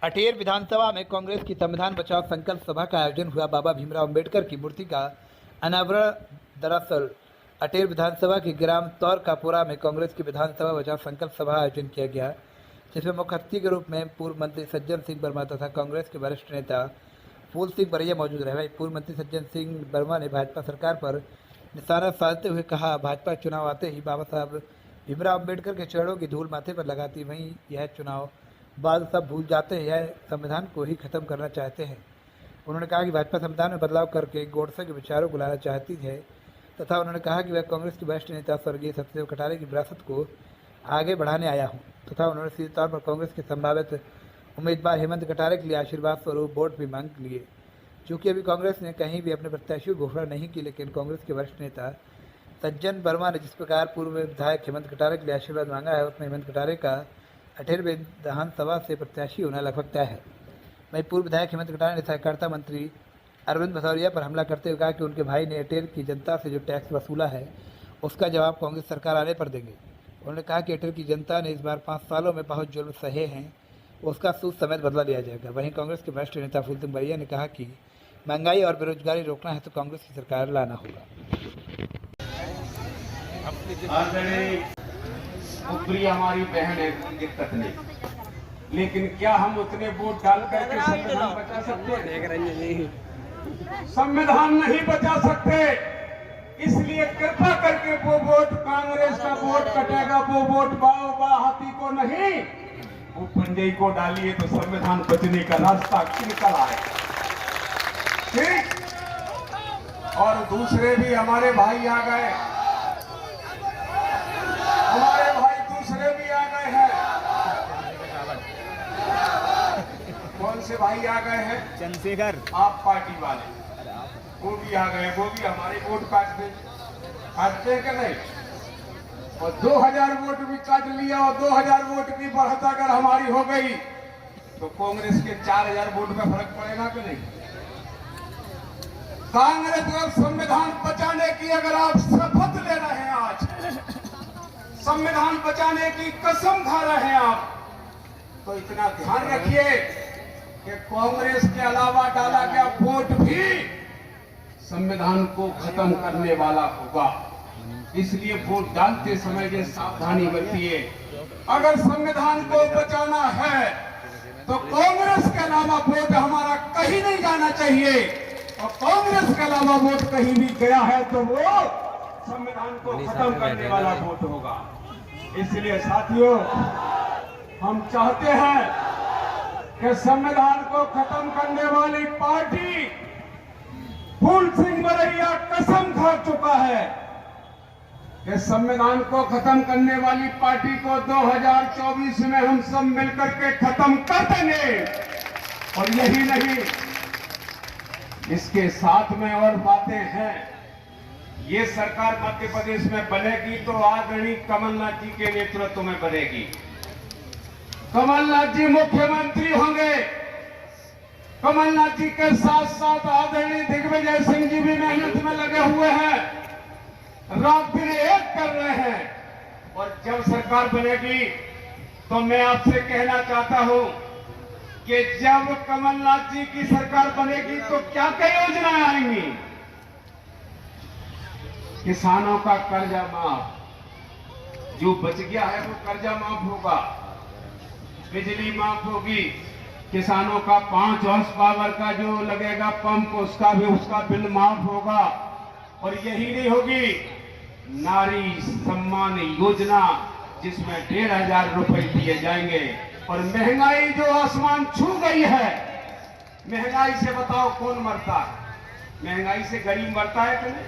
अटेर विधानसभा में कांग्रेस की संविधान बचाओ संकल्प सभा का आयोजन हुआ। बाबा भीमराव अंबेडकर की मूर्ति का अनावरण। दरअसल अटेर विधानसभा के ग्राम तौर कापुरा में कांग्रेस की विधानसभा बचाओ संकल्प सभा आयोजन किया गया, जिसमें मुख्य अतिथि के रूप में पूर्व मंत्री सज्जन सिंह वर्मा तथा कांग्रेस के वरिष्ठ नेता फूल सिंह बरैया मौजूद रहे। पूर्व मंत्री सज्जन सिंह वर्मा ने भाजपा सरकार पर निशाना साधते हुए कहा, भाजपा चुनाव आते ही बाबा साहब भीमराव अंबेडकर के चरणों की धूल माथे पर लगाती, वहीं यह चुनाव बाद सब भूल जाते हैं, यह संविधान को ही खत्म करना चाहते हैं। उन्होंने कहा कि भाजपा संविधान में बदलाव करके गोडसे के विचारों को लाना चाहती है तथा उन्होंने कहा कि वह कांग्रेस के वरिष्ठ नेता स्वर्गीय सत्यदेव कटारे की विरासत को आगे बढ़ाने आया हूं तथा उन्होंने सीधे तौर पर कांग्रेस के संभावित उम्मीदवार हेमंत कटारे के लिए आशीर्वाद स्वरूप वोट भी मांग लिए। चूँकि अभी कांग्रेस ने कहीं भी अपने प्रत्याशी को घोषणा नहीं की, लेकिन कांग्रेस के वरिष्ठ नेता सज्जन वर्मा ने जिस प्रकार पूर्व विधायक हेमंत कटारे के लिए आशीर्वाद मांगा है, उसमें हेमंत कटारे का अटेर विधानसभा से प्रत्याशी होना लगभग तय है। वहीं पूर्व विधायक हेमंत कटारे ने सहकारिता मंत्री अरविंद भदौरिया पर हमला करते हुए कहा कि उनके भाई ने अटेर की जनता से जो टैक्स वसूला है उसका जवाब कांग्रेस सरकार आने पर देंगे। उन्होंने कहा कि अटेर की जनता ने इस बार 5 सालों में बहुत जुल्म सहे हैं, उसका सूद समेत बदला लिया जाएगा। वहीं कांग्रेस के वरिष्ठ नेता फूल सिंह बरैया ने कहा कि महंगाई और बेरोजगारी रोकना है तो कांग्रेस की सरकार लाना होगा। ऊपरी हमारी बहन है, कोई दिक्कत नहीं, लेकिन क्या हम उतने वोट डाल करके संविधान बचा सकते हैं? संविधान नहीं बचा सकते। इसलिए कृपा करके वो वोट कांग्रेस का वोट कटेगा, वो वोट बाबा हाथी को नहीं, वो पंजई को डालिए तो संविधान बचने का रास्ता निकल आए। ठीक। और दूसरे भी हमारे भाई आ गए, हमारे भाई दूसरे भी आ गए हैं। कौन से भाई आ गए हैं? चंद्रशेखर, आप पार्टी वाले, वो भी आ गए, वो भी हमारे वोट काटते हैं कि नहीं? और 2000 वोट भी काट लिया और 2000 वोट की बढ़त अगर हमारी हो गई तो कांग्रेस के 4000 वोट में फर्क पड़ेगा कि नहीं? कांग्रेस को संविधान बचाने की अगर आप शपथ ले रहे हैं, आज संविधान बचाने की कसम खा रहे हैं आप, तो इतना ध्यान रखिए कि कांग्रेस के अलावा डाला गया वोट भी संविधान को खत्म करने वाला होगा। इसलिए वोट डालते समय ये सावधानी बरतिए। अगर संविधान को बचाना है तो कांग्रेस के अलावा वोट हमारा कहीं नहीं जाना चाहिए, और कांग्रेस के अलावा वोट कहीं भी गया है तो वो संविधान को खत्म करने वाला वोट होगा। इसलिए साथियों, हम चाहते हैं कि संविधान को खत्म करने वाली पार्टी फूल सिंह बरैया कसम खा चुका है कि संविधान को खत्म करने वाली पार्टी को 2024 में हम सब मिलकर के खत्म कर देंगे। और यही नहीं, इसके साथ में और बातें हैं। ये सरकार मध्य प्रदेश में बनेगी तो आदरणीय कमलनाथ जी के नेतृत्व में बनेगी। कमलनाथ जी मुख्यमंत्री होंगे। कमलनाथ जी के साथ साथ आदरणीय दिग्विजय सिंह जी भी मेहनत में लगे हुए हैं, रात दिन एक कर रहे हैं। और जब सरकार बनेगी तो मैं आपसे कहना चाहता हूं कि जब कमलनाथ जी की सरकार बनेगी तो क्या क्या योजनाएं आएंगी? किसानों का कर्जा माफ, जो बच गया है वो कर्जा माफ होगा, बिजली माफ होगी, किसानों का 5 हॉर्स पावर का जो लगेगा पंप उसका बिल माफ होगा। और यही नहीं होगी, नारी सम्मान योजना जिसमें 1500 रुपए दिए जाएंगे। और महंगाई जो आसमान छू गई है, महंगाई से बताओ कौन मरता है? महंगाई से गरीब मरता है कि नहीं?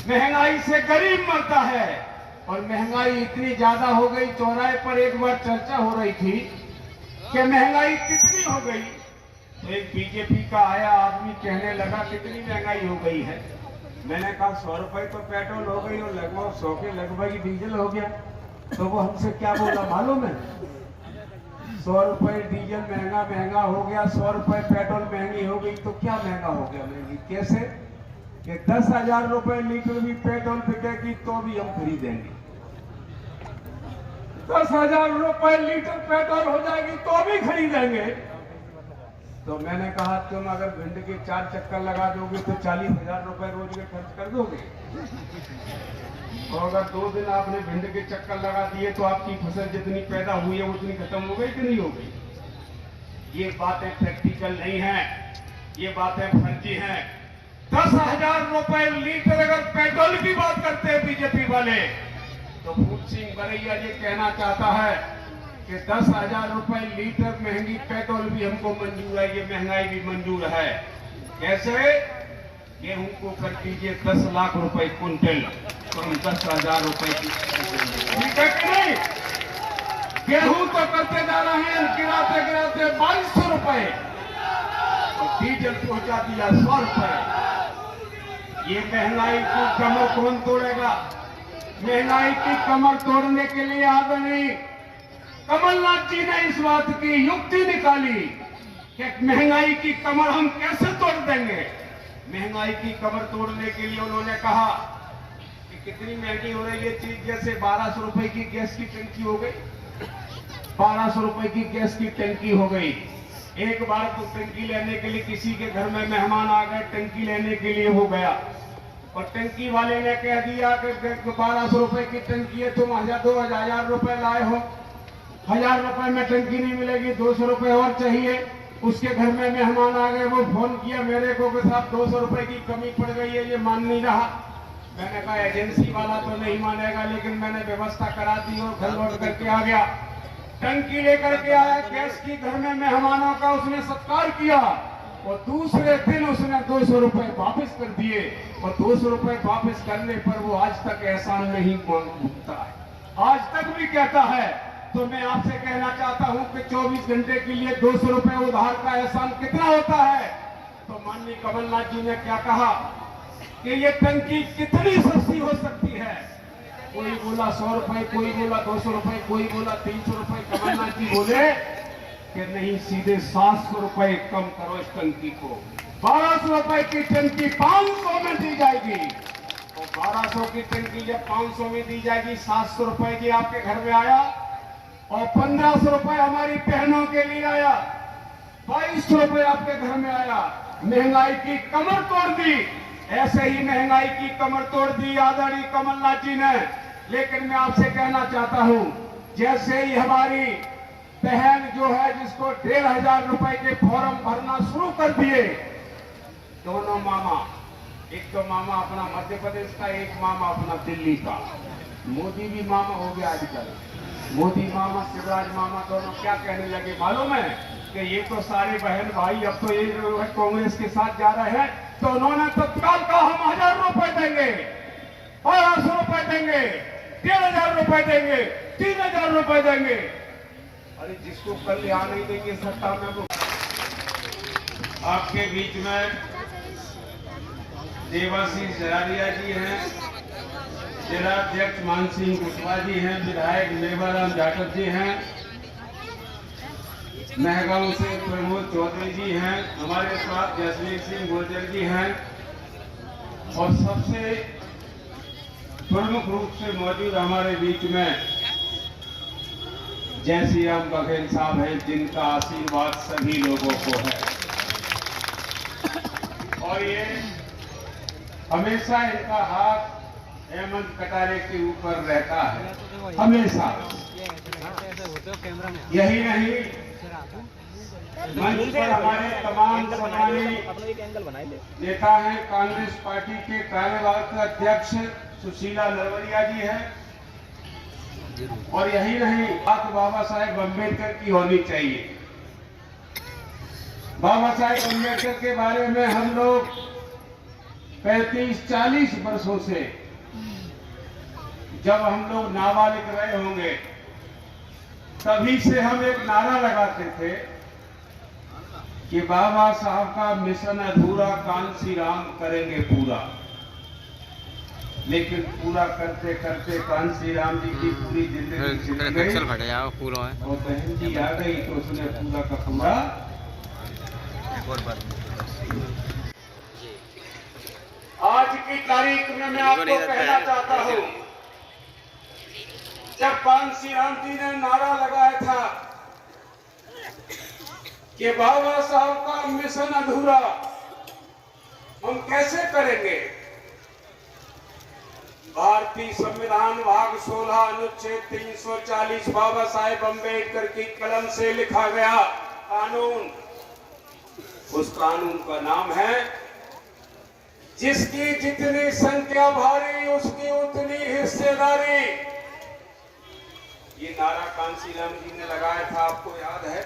महंगाई से गरीब मरता है। और महंगाई इतनी ज्यादा हो गई, चौराहे पर एक बार चर्चा हो रही थी कि महंगाई कितनी हो गई, तो एक बीजेपी का आया आदमी कहने लगा कितनी महंगाई हो गई है। मैंने कहा 100 रुपए तो पेट्रोल हो गई और लगभग 100 के लगभग डीजल हो गया। तो वो हमसे क्या बोला मालूम है? 100 रुपए डीजल महंगा हो गया, 100 रुपए पेट्रोल महंगी हो गई, तो क्या महंगा हो गया? महंगी कैसे? कि 10,000 रुपए लीटर भी पेट्रोल बिकेगी तो भी हम खरीदेंगे। 10,000 रुपए लीटर पेट्रोल हो जाएगी तो भी खरीदेंगे। तो मैंने कहा तुम अगर भिंड के 4 चक्कर लगा दोगे तो 40,000 रुपए रोज के खर्च कर दोगे। और अगर 2 दिन आपने भिंड के चक्कर लगा दिए तो आपकी फसल जितनी पैदा हुई है उतनी खत्म हो गई कि नहीं हो गई। ये बातें प्रैक्टिकल नहीं है, ये बातें फर्जी हैं। 10,000 रुपए लीटर अगर पेट्रोल की बात करते हैं बीजेपी वाले, तो फूल सिंह बरैया ये कहना चाहता है कि 10,000 रुपए लीटर महंगी पेट्रोल भी हमको मंजूर है, ये महंगाई भी मंजूर है। कैसे? गेहूं को कर दीजिए 10 लाख रुपए कुंटल, तो हम 10,000 रुपए की, ठीक है कि नहीं? गेहूं तो करते जा रहे हैं गिराते गिराते 2200 रुपए, और डीजल पहुंचा दिया 100 रुपए। ये महंगाई की कमर कौन तोड़ेगा? महंगाई की कमर तोड़ने के लिए आदरणीय कमलनाथ जी ने इस बात की युक्ति निकाली कि महंगाई की कमर हम कैसे तोड़ देंगे। महंगाई की कमर तोड़ने के लिए उन्होंने कहा कि कितनी महंगी हो रही है चीज, जैसे 1200 रुपए की गैस की टंकी हो गई, 1200 रुपए की गैस की टंकी हो गई। एक बार तो टंकी लेने के लिए किसी के घर में मेहमान आ गए, टंकी लेने के लिए हो गया, और टंकी वाले ने कह दिया कि 1200 रुपए की टंकी है, तुम 2,000 रुपए लाए हो, 1,000 रुपए में टंकी नहीं मिलेगी, 200 रुपए और चाहिए। उसके घर में मेहमान आ गए, वो फोन किया मेरे को कि साहब 200 रुपए की कमी पड़ गई है, ये मान नहीं रहा। मैंने कहा एजेंसी वाला तो नहीं मानेगा, लेकिन मैंने व्यवस्था करा दी और घर लौट करके आ गया। टंकी लेकर के आया, गैस की घर में मेहमानों का उसने सत्कार किया, और दूसरे दिन उसने 200 रुपए वापस कर दिए, और 200 रुपए वापस करने पर वो आज तक एहसान नहीं भुगता है, आज तक भी कहता है। तो मैं आपसे कहना चाहता हूं कि 24 घंटे के लिए 200 रुपए उधार का एहसान कितना होता है? तो माननीय कमलनाथ जी ने क्या कहा कि ये टंकी कितनी सस्ती हो सकती है। कोई बोला 100 रुपए, कोई बोला 200 रुपए, कोई बोला 300 रुपए। कमलनाथ जी बोले कि नहीं, सीधे 700 रुपए कम करो इस टंकी को। 1200 रुपए की टंकी 500 में दी जाएगी, और 1200 की टंकी जब 500 में दी जाएगी, 700 रुपए की आपके घर में आया, और 1500 रुपए हमारी बहनों के लिए आया, 2200 रुपए आपके घर में आया। महंगाई की कमर तोड़ दी। ऐसे ही महंगाई की कमर तोड़ दी आदरणीय कमलनाथ जी ने। लेकिन मैं आपसे कहना चाहता हूं, जैसे ही हमारी बहन जो है जिसको 1,500 रुपए के फॉर्म भरना शुरू कर दिए, दोनों मामा, एक तो मामा अपना मध्य प्रदेश का, एक मामा अपना दिल्ली का, मोदी भी मामा हो गया आजकल। मोदी मामा, शिवराज मामा दोनों क्या कहने लगे मालूम है कि ये तो सारे बहन भाई अब तो ये कांग्रेस के साथ जा रहे हैं। तो उन्होंने तत्काल कहा हम 1,000 रुपए देंगे, 1,200 रुपए देंगे, 1,500 रुपए देंगे, 3,000 रुपए देंगे। अरे जिसको कल यहाँ नहीं देंगे सत्ता में, वो आपके बीच में देवाशीष जरारिया जी हैं, जिलाध्यक्ष मान सिंह कुशवाहा जी हैं, विधायक मेवाराम जाटव जी हैं, महगांव से प्रमोद चौधरी जी हैं, हमारे साथ जसवीर सिंह गुर्जर जी हैं, और सबसे प्रमुख रूप से मौजूद हमारे बीच में जय श्री राम बघेल साहब हैं, जिनका आशीर्वाद सभी लोगों को है। और ये हमेशा इनका हाथ हेमंत कटारे के ऊपर रहता है, हमेशा। यही नहीं, मंच पर हमारे तमाम सम्मानित नेता हैं। कांग्रेस पार्टी के कार्यवाहक अध्यक्ष सुशीला नरवरिया जी हैं, और यही नहीं, बात बाबा साहेब अम्बेडकर की होनी चाहिए। बाबा साहेब अम्बेडकर के बारे में हम लोग 35-40 वर्षों से, जब हम लोग नाबालिग रहे होंगे, तभी से हम एक नारा लगाते थे कि बाबा साहब का मिशन अधूरा, कांसी राम करेंगे पूरा। लेकिन पूरा करते करते कांसी राम जी की पूरी जिंदगी और बहन जी आ गई तो उसने पूरा का पूरा। आज की तारीख में मैं आपको कहना चाहता हूँ, जब कांसी राम जी ने नारा लगाया था कि बाबा साहब का मिशन अधूरा हम कैसे करेंगे। भारतीय संविधान भाग 16 अनुच्छेद 340 बाबा साहेब अम्बेडकर की कलम से लिखा गया कानून, उस कानून का नाम है जिसकी जितनी संख्या भारी उसकी उतनी हिस्सेदारी। ये नारा कांसीराम जी ने लगाया था, आपको याद है?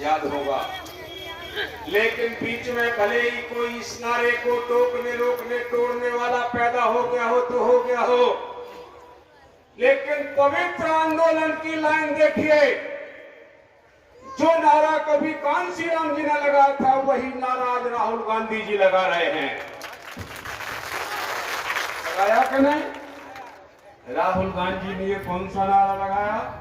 याद होगा। लेकिन बीच में भले ही कोई इस नारे को टोकने रोकने तोड़ने वाला पैदा हो गया हो तो हो गया हो, लेकिन पवित्र आंदोलन की लाइन देखिए। जो नारा कभी कांसीराम जी ने लगाया था वही नारा आज राहुल गांधी जी लगा रहे हैं। लगाया कि नहीं? राहुल गांधी ने कौन सा नारा लगाया?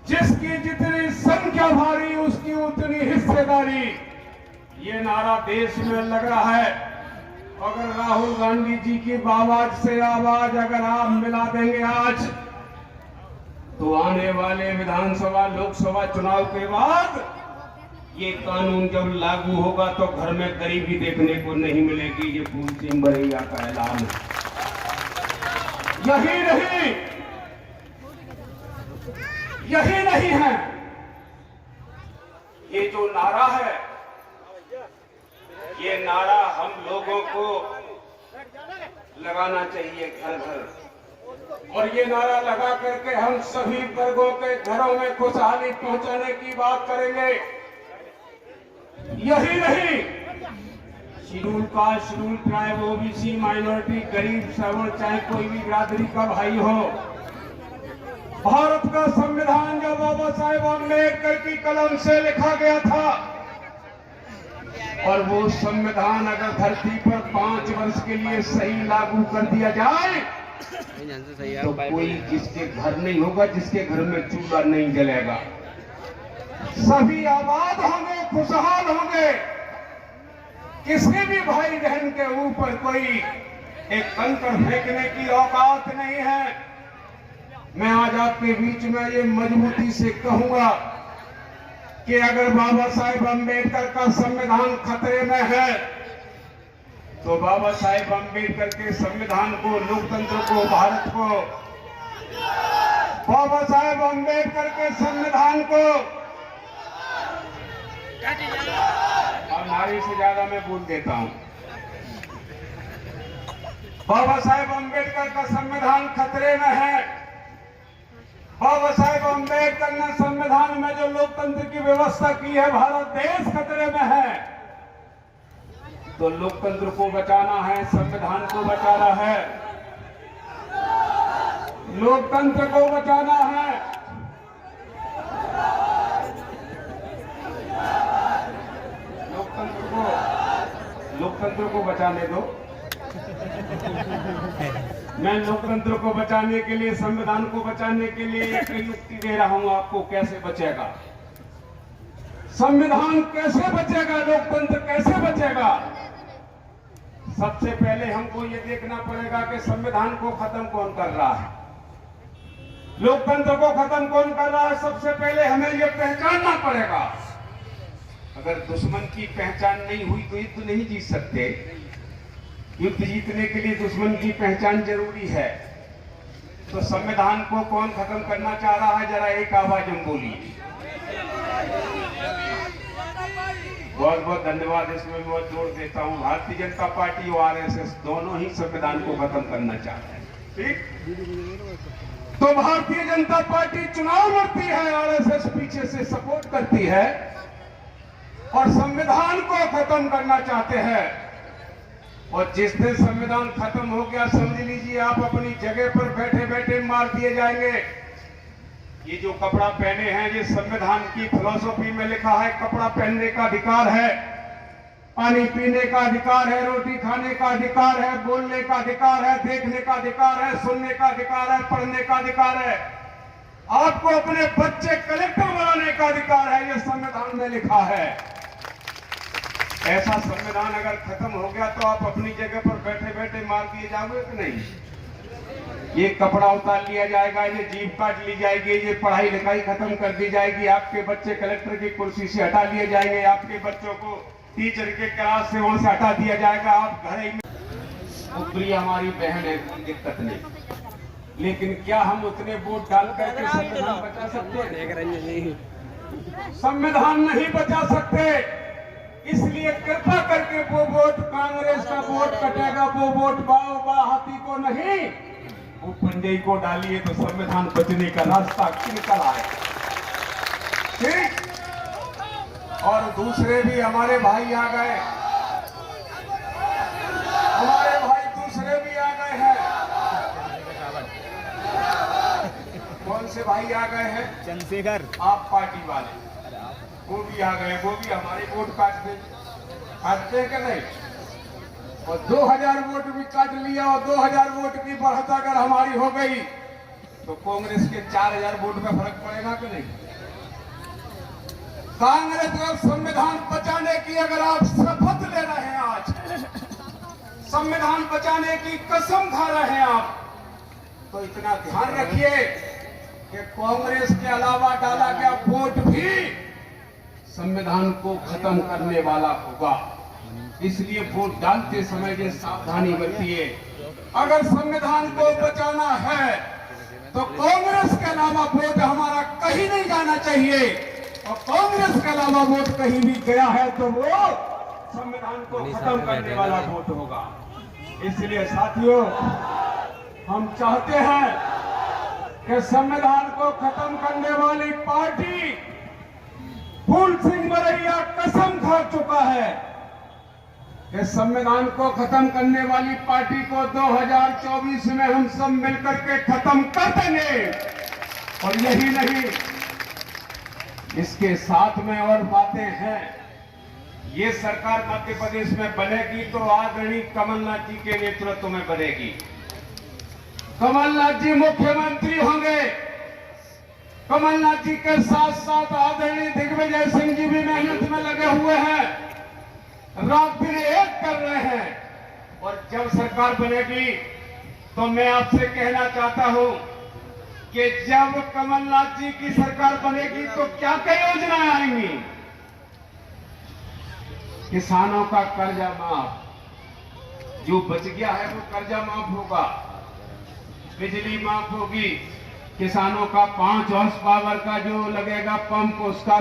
जिसकी जितनी संख्या भारी उसकी उतनी हिस्सेदारी। ये नारा देश में लग रहा है। अगर राहुल गांधी जी की आवाज से आवाज अगर आप मिला देंगे आज, तो आने वाले विधानसभा लोकसभा चुनाव के बाद ये कानून जब लागू होगा तो घर में गरीबी देखने को नहीं मिलेगी। ये फूल सिंह बरैया का ऐलान है। यही नहीं है, ये जो नारा है, ये नारा हम लोगों को लगाना चाहिए घर घर, और ये नारा लगा करके हम सभी वर्गों के घरों में खुशहाली पहुंचाने की बात करेंगे। यही नहीं, schedule caste, schedule tribe, OBC, minority, गरीब, सवर्ण, चाहे कोई भी बिरादरी का भाई हो, भारत का संविधान जो बाबा साहेब अम्बेडकर की कलम से लिखा गया था, और वो संविधान अगर धरती पर 5 वर्ष के लिए सही लागू कर दिया जाए तो कोई जिसके घर नहीं होगा, जिसके घर में चूल्हा नहीं जलेगा। सभी आबाद होंगे, खुशहाल होंगे। किसी भी भाई बहन के ऊपर कोई एक कंकड़ फेंकने की औकात नहीं है। मैं आज आपके बीच में ये मजबूती से कहूंगा कि अगर बाबा साहेब अम्बेडकर का संविधान खतरे में है तो बाबा साहेब अम्बेडकर के संविधान को, लोकतंत्र को, भारत को, बाबा साहेब अम्बेडकर के संविधान को, और नारे से ज्यादा मैं बोल देता हूं, बाबा साहेब अम्बेडकर का संविधान खतरे में है। बाबा साहेब अम्बेडकर ने संविधान में जो लोकतंत्र की व्यवस्था की है, भारत देश खतरे में है। तो लोकतंत्र को बचाना है, संविधान को बचाना है, लोकतंत्र को बचाना है। लोकतंत्र को बचाने दो। मैं लोकतंत्र को बचाने के लिए, संविधान को बचाने के लिए एक युक्ति दे रहा हूं आपको। कैसे बचेगा संविधान, कैसे बचेगा लोकतंत्र, कैसे बचेगा? सबसे पहले हमको ये देखना पड़ेगा कि संविधान को खत्म कौन कर रहा है, लोकतंत्र को खत्म कौन कर रहा है। सबसे पहले हमें ये पहचानना पड़ेगा। अगर दुश्मन की पहचान नहीं हुई तो युद्ध नहीं जीत सकते। युद्ध जीतने के लिए दुश्मन की पहचान जरूरी है। तो संविधान को कौन खत्म करना चाह रहा है, जरा एक आवाज में बोलिए। बहुत बहुत धन्यवाद। इसमें मैं बहुत जोर देता हूं, भारतीय जनता पार्टी और आरएसएस दोनों ही संविधान को खत्म करना चाहते हैं। ठीक, तो भारतीय जनता पार्टी चुनाव लड़ती है, आरएसएस पीछे से सपोर्ट करती है और संविधान को खत्म करना चाहते हैं। और जिस दिन संविधान खत्म हो गया, समझ लीजिए आप अपनी जगह पर बैठे बैठे मार दिए जाएंगे। ये जो कपड़ा पहने हैं, ये संविधान की फिलॉसफी में लिखा है, कपड़ा पहनने का अधिकार है, पानी पीने का अधिकार है, रोटी खाने का अधिकार है, बोलने का अधिकार है, देखने का अधिकार है, सुनने का अधिकार है, पढ़ने का अधिकार है, आपको अपने बच्चे कलेक्टर बनाने का अधिकार है। ये संविधान में लिखा है। ऐसा संविधान अगर खत्म हो गया तो आप अपनी जगह पर बैठे बैठे मार दिए जाओगे कि नहीं? ये कपड़ा उतार लिया जाएगा, ये जीभ काट ली जाएगी, ये पढ़ाई लिखाई खत्म कर दी जाएगी, आपके बच्चे कलेक्टर की कुर्सी से हटा लिए जाएंगे, आपके बच्चों को टीचर के क्लास से वहां से हटा दिया जाएगा, आप घर ही में। ऊपरी हमारी बहन है, कोई दिक्कत नहीं, लेकिन क्या हम उतने वोट डाल करके संविधान बचा सकते हैं? संविधान नहीं बचा सकते। इसलिए कृपा करके वो वोट कांग्रेस का वोट कटेगा, वो वोट बाबा हाथी को नहीं, वो पंजई को डालिए तो संविधान बचने का रास्ता निकल आए। ठीक। और दूसरे भी हमारे भाई आ गए, हमारे भाई दूसरे भी आ गए हैं। कौन से भाई आ गए हैं? चंद्रशेखर आप पार्टी वाले, वो भी आ गए, वो भी हमारे वोट काटते कि नहीं? और 2000 वोट भी काट लिया, और 2000 वोट की बढ़त अगर हमारी हो गई तो कांग्रेस के 4000 वोट में फर्क पड़ेगा कि नहीं? कांग्रेस का संविधान बचाने की अगर आप शपथ ले रहे हैं, आज संविधान बचाने की कसम खा रहे हैं आप, तो इतना ध्यान रखिए कि कांग्रेस के अलावा डाला गया वोट भी संविधान को खत्म करने वाला होगा। इसलिए वोट डालते समय ये सावधानी बरतिए। अगर संविधान को बचाना है तो कांग्रेस के अलावा वोट हमारा कहीं नहीं जाना चाहिए, और कांग्रेस के अलावा वोट कहीं भी गया है तो वो संविधान को खत्म करने वाला वोट होगा। इसलिए साथियों, हम चाहते हैं कि संविधान को खत्म करने वाली पार्टी फूल सिंह बरैया कसम खा चुका है कि संविधान को खत्म करने वाली पार्टी को 2024 में हम सब मिलकर के खत्म कर देंगे। और यही नहीं, इसके साथ में और बातें हैं। ये सरकार मध्य प्रदेश में बनेगी तो आदरणीय कमलनाथ जी के नेतृत्व में बनेगी। कमलनाथ जी मुख्यमंत्री होंगे। कमलनाथ जी के साथ साथ आदरणीय दिग्विजय सिंह जी भी मेहनत में लगे हुए हैं, रात दिन एक कर रहे हैं। और जब सरकार बनेगी तो मैं आपसे कहना चाहता हूं कि जब कमलनाथ जी की सरकार बनेगी तो क्या क्या योजनाएं आएंगी? किसानों का कर्जा माफ, जो बच गया है वो कर्जा माफ होगा, बिजली माफ होगी, किसानों का 5 हॉर्स पावर का जो लगेगा पंप उसका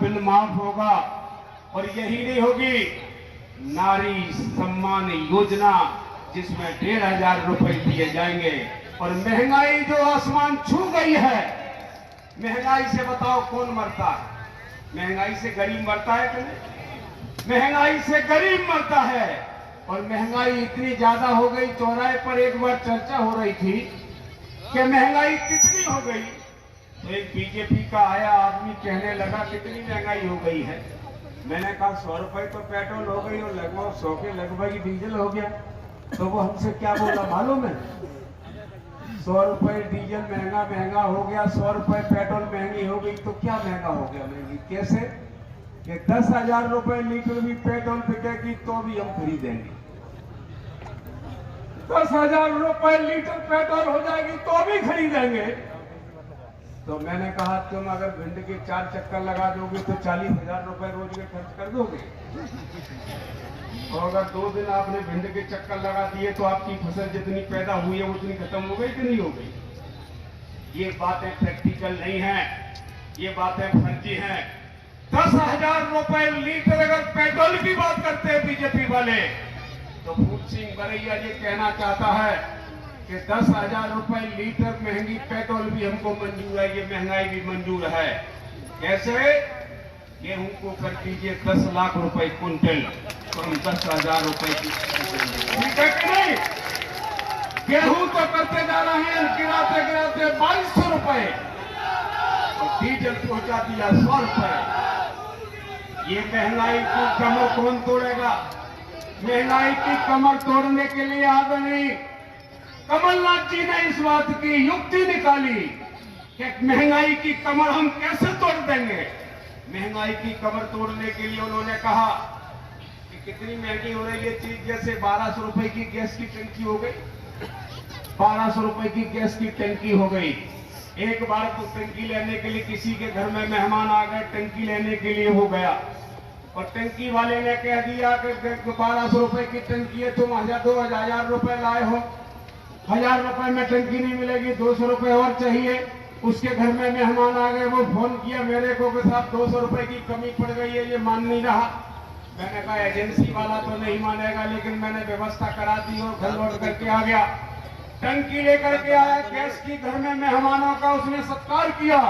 बिल माफ होगा। और यही नहीं होगी, नारी सम्मान योजना जिसमें 1500 रुपए दिए जाएंगे। और महंगाई जो आसमान छू गई है, महंगाई से बताओ कौन मरता है? महंगाई से गरीब मरता है कि नहीं? महंगाई से गरीब मरता है। और महंगाई इतनी ज्यादा हो गई, चौराहे पर एक बार चर्चा हो रही थी कि महंगाई कितनी हो गई, तो एक बीजेपी का आया आदमी कहने लगा कितनी महंगाई हो गई है। मैंने कहा 100 रुपए तो पेट्रोल हो गई और लगभग 100 के लगभग ही डीजल हो गया। तो वो हमसे क्या बोला मालूम है? 100 रुपए डीजल महंगा हो गया, 100 रुपए पेट्रोल महंगी हो गई, तो क्या महंगा हो गया? महंगी कैसे? कि 10,000 रुपए लीटर भी पेट्रोल बिकेगी तो भी हम खरीदेंगे। 10,000 रुपए लीटर पेट्रोल हो जाएगी तो भी खरीदेंगे। तो मैंने कहा तुम अगर भिंड के 4 चक्कर लगा दोगे तो 40,000 रुपए रोज के खर्च कर दोगे। और अगर 2 दिन आपने भिंड के चक्कर लगा दिए तो आपकी फसल जितनी पैदा हुई है उतनी खत्म हो गई कि नहीं हो गई? ये बातें प्रैक्टिकल नहीं है, ये बातें फर्जी हैं। 10,000 रुपए लीटर अगर पेट्रोल की बात करते हैं बीजेपी वाले, तो फूल सिंह बरैया ये कहना चाहता है कि 10,000 रुपए लीटर महंगी पेट्रोल भी हमको मंजूर है, ये महंगाई भी मंजूर है। कैसे? गेहूं को कर दीजिए 10 लाख रुपए कुंटल, तो हम 10,000 रुपए की ठीक है कि नहीं? गेहूं तो करते जा रहे हैं गिराते गिराते 2200 रुपए, और डीजल पहुंचा दिया 100 रुपए। ये महंगाई की कमर कौन तोड़ेगा? महंगाई की कमर तोड़ने के लिए आदरणीय कमलनाथ जी ने इस बात की युक्ति निकाली कि महंगाई की कमर हम कैसे तोड़ देंगे। महंगाई की कमर तोड़ने के लिए उन्होंने कहा कि कितनी महंगी हो रही है चीज, जैसे 1200 रुपए की गैस की टंकी हो गई, 1200 रुपए की गैस की टंकी हो गई। एक बार तो टंकी लेने के लिए किसी के घर में मेहमान आ गए, टंकी लेने के लिए हो गया और टंकी वाले ने कह दिया कि 1200 रुपए की टंकी है, तुम 2000 रुपए लाए हो, 1000 रुपए में टंकी नहीं मिलेगी, 200 रुपए और चाहिए। उसके घर में मेहमान आ गए, वो फोन किया मेरे को कि साहब 200 रुपए की कमी पड़ गई है, ये मान नहीं रहा। मैंने कहा एजेंसी वाला तो नहीं मानेगा, लेकिन मैंने व्यवस्था करा दी और घर लौट करके आ गया। टंकी लेकर के आया गैस की, घर में मेहमानों का उसने सत्कार किया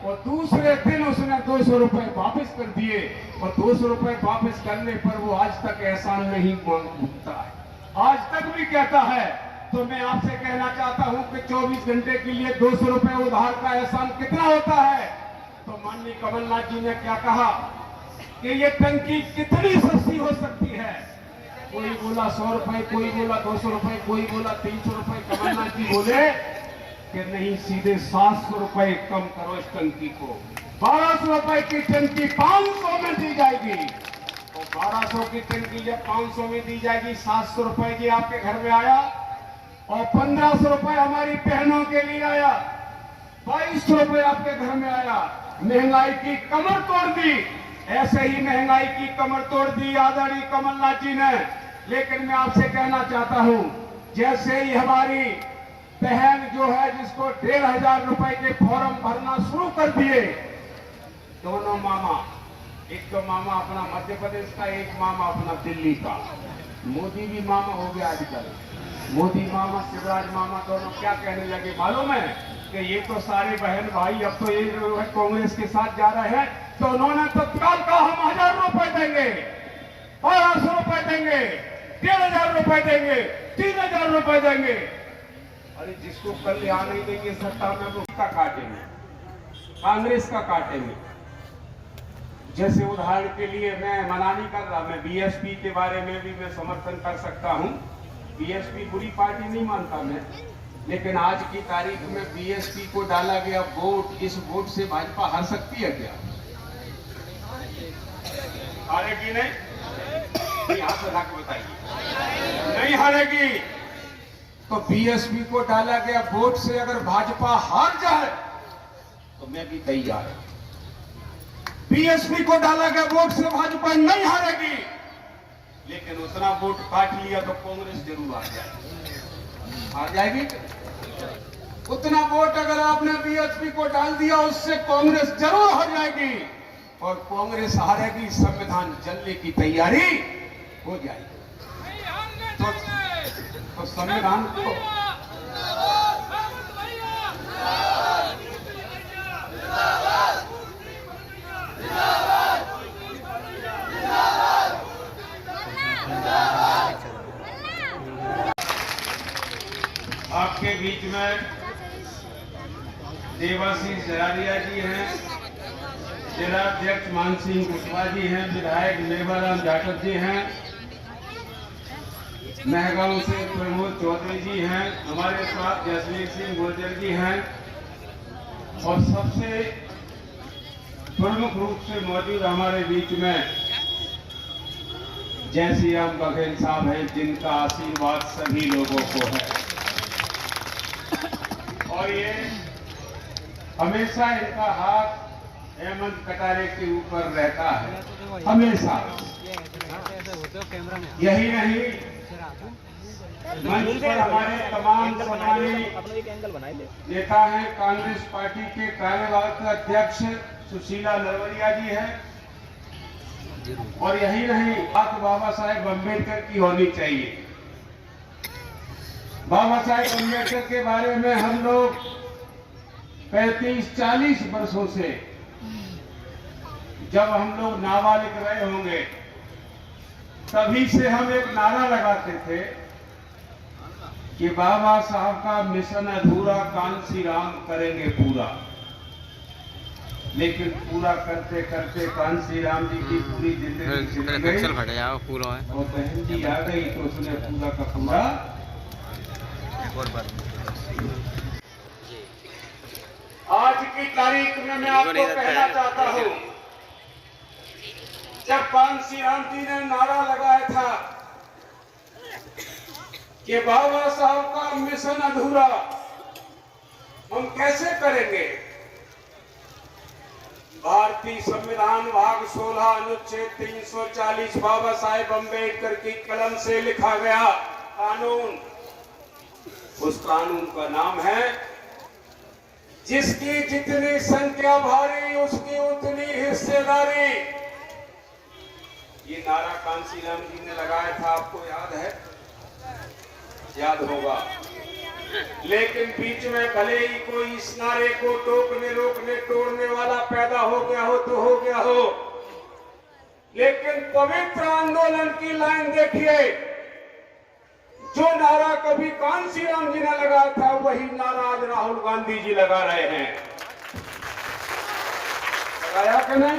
और दूसरे दिन उसने 200 रुपए वापस कर दिए और 200 रुपए वापस करने पर वो आज तक एहसान नहीं मांगता है, आज तक भी कहता है। तो मैं आपसे कहना चाहता हूं कि 24 घंटे के लिए 200 रुपए उधार का एहसान कितना होता है। तो माननीय कमलनाथ जी ने क्या कहा कि ये टंकी कितनी सस्ती हो सकती है। कोई बोला 100 रुपए, कोई बोला 200 रुपए, कोई बोला 300 रुपए। कमलनाथ जी बोले कि नहीं, सीधे 700 रुपए कम करो इस टंकी को। 1200 रुपए की टंकी 500 में दी जाएगी। तो 1200 की टंकी जब 500 में दी जाएगी, 700 रुपए की आपके घर में आया और 1500 रुपए हमारी बहनों के लिए आया, 2200 रुपए आपके घर में आया। महंगाई की कमर तोड़ दी। ऐसे ही महंगाई की कमर तोड़ दी आदरणीय कमलनाथ जी ने। लेकिन मैं आपसे कहना चाहता हूं, जैसे ही हमारी बहन जो है जिसको 1500 रुपए के फॉर्म भरना शुरू कर दिए, दोनों मामा, एक तो मामा अपना मध्य प्रदेश का, एक मामा अपना दिल्ली का। मोदी भी मामा हो गया आजकल। मोदी मामा, शिवराज मामा दोनों क्या कहने लगे मालूम है कि ये तो सारे बहन भाई अब तो ये जो है कांग्रेस के साथ जा रहे हैं। तो उन्होंने तत्काल कहा हम 1000 रुपए देंगे, 1200 रुपए देंगे, 1500 रुपए देंगे, 3000 रुपए देंगे। अरे जिसको कल यहाँ नहीं देंगे सत्ता में, वो उसका काटेंगे, कांग्रेस का काटेंगे। जैसे उदाहरण के लिए मैं मना नहीं कर रहा, मैं बीएसपी के बारे में भी मैं समर्थन कर सकता हूँ। बीएसपी बुरी पार्टी नहीं मानता मैं, लेकिन आज की तारीख में बीएसपी को डाला गया वोट, इस वोट से भाजपा हार सकती है क्या? हारेगी नहीं? यहाँ से लाके बताइए, नहीं हारेगी। तो बीएसपी को डाला गया वोट से अगर भाजपा हार जाए तो मैं भी तैयार हूं। बीएसपी को डाला गया वोट से भाजपा नहीं हारेगी, लेकिन उतना वोट काट लिया तो कांग्रेस जरूर आ जाएगी। उतना वोट अगर आपने बीएसपी को डाल दिया, उससे कांग्रेस जरूर हार जाएगी और कांग्रेस हारेगी, संविधान जलने की तैयारी हो जाएगी। तो संविधान को आपके बीच में देवाशीष जरारिया जी हैं, जिलाध्यक्ष मान सिंह कुशवाहा जी हैं, विधायक मेवाराम जाटव जी हैं, महगांव से प्रमोद चौधरी जी हैं, हमारे साथ जसवीर सिंह गुर्जर जी हैं और सबसे प्रमुख रूप से मौजूद हमारे बीच में जय श्री राम बघेल साहब हैं, जिनका आशीर्वाद सभी लोगों को है और ये हमेशा इनका हाथ हेमंत कटारे के ऊपर रहता है, हमेशा। यही नहीं, मंच पर हमारे तमाम सम्मानित नेता हैं, कांग्रेस पार्टी के कार्यवाहक अध्यक्ष सुशीला नरवरिया जी हैं और यही नहीं, बात बाबा साहेब अम्बेडकर की होनी चाहिए। बाबा साहेब अम्बेडकर के बारे में हम लोग 35-40 वर्षों से, जब हम लोग नाबालिग रहे होंगे, तभी से हम एक नारा लगाते थे कि बाबा साहब का मिशन अधूरा, कांसी राम करेंगे पूरा। लेकिन पूरा करते करते कांसी राम जी की पूरी जिंदगी चली गई और बहन जी आ गई तो उसने पूरा का पूरा। आज की तारीख में मैं आपको कहना चाहता हूं, जब कांसी राम जी ने नारा लगाया था कि बाबा साहब का मिशन अधूरा हम कैसे करेंगे। भारतीय संविधान भाग 16 अनुच्छेद 340 बाबा साहेब अम्बेडकर की कलम से लिखा गया कानून, उस कानून का नाम है जिसकी जितनी संख्या भारी उसकी उतनी हिस्सेदारी। ये नारा कांसीराम जी ने लगाया था, आपको याद है? याद होगा। लेकिन बीच में भले ही कोई इस नारे को टोकने रोकने तोड़ने वाला पैदा हो गया हो तो हो गया हो, लेकिन पवित्र आंदोलन की लाइन देखिए। जो नारा कभी कांसीराम जी ने लगाया था वही नारा आज राहुल गांधी जी लगा रहे हैं। लगाया कि नहीं?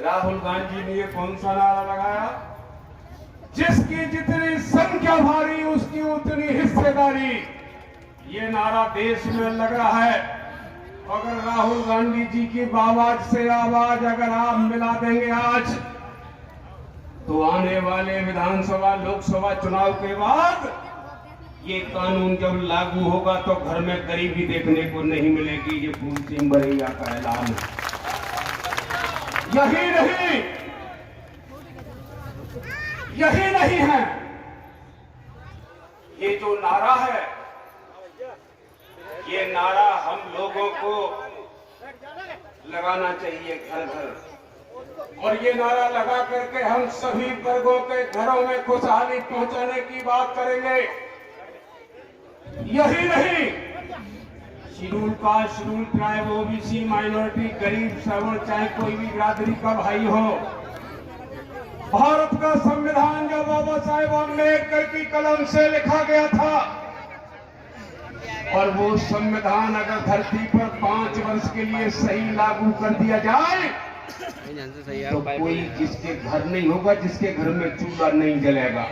राहुल गांधी ने ये कौन सा नारा लगाया? जिसकी जितनी संख्या भारी उसकी उतनी हिस्सेदारी। ये नारा देश में लग रहा है। अगर राहुल गांधी जी की आवाज से आवाज अगर आप मिला देंगे आज, तो आने वाले विधानसभा लोकसभा चुनाव के बाद ये कानून जब लागू होगा तो घर में गरीबी देखने को नहीं मिलेगी। ये फूल सिंह बरैया का ऐलान है। यही नहीं है, ये जो नारा है, ये नारा हम लोगों को लगाना चाहिए घर घर, और ये नारा लगा करके हम सभी वर्गों के घरों में खुशहाली पहुंचाने की बात करेंगे। यही नहीं, schedule caste, schedule tribe, OBC, minority, गरीब, सवर्ण, चाहे कोई भी बिरादरी का भाई हो, भारत का संविधान जो बाबा साहेब अम्बेडकर की कलम से लिखा गया था, और वो संविधान अगर धरती पर 5 वर्ष के लिए सही लागू कर दिया जाए तो कोई जिसके घर नहीं होगा, जिसके घर में चूल्हा नहीं जलेगा।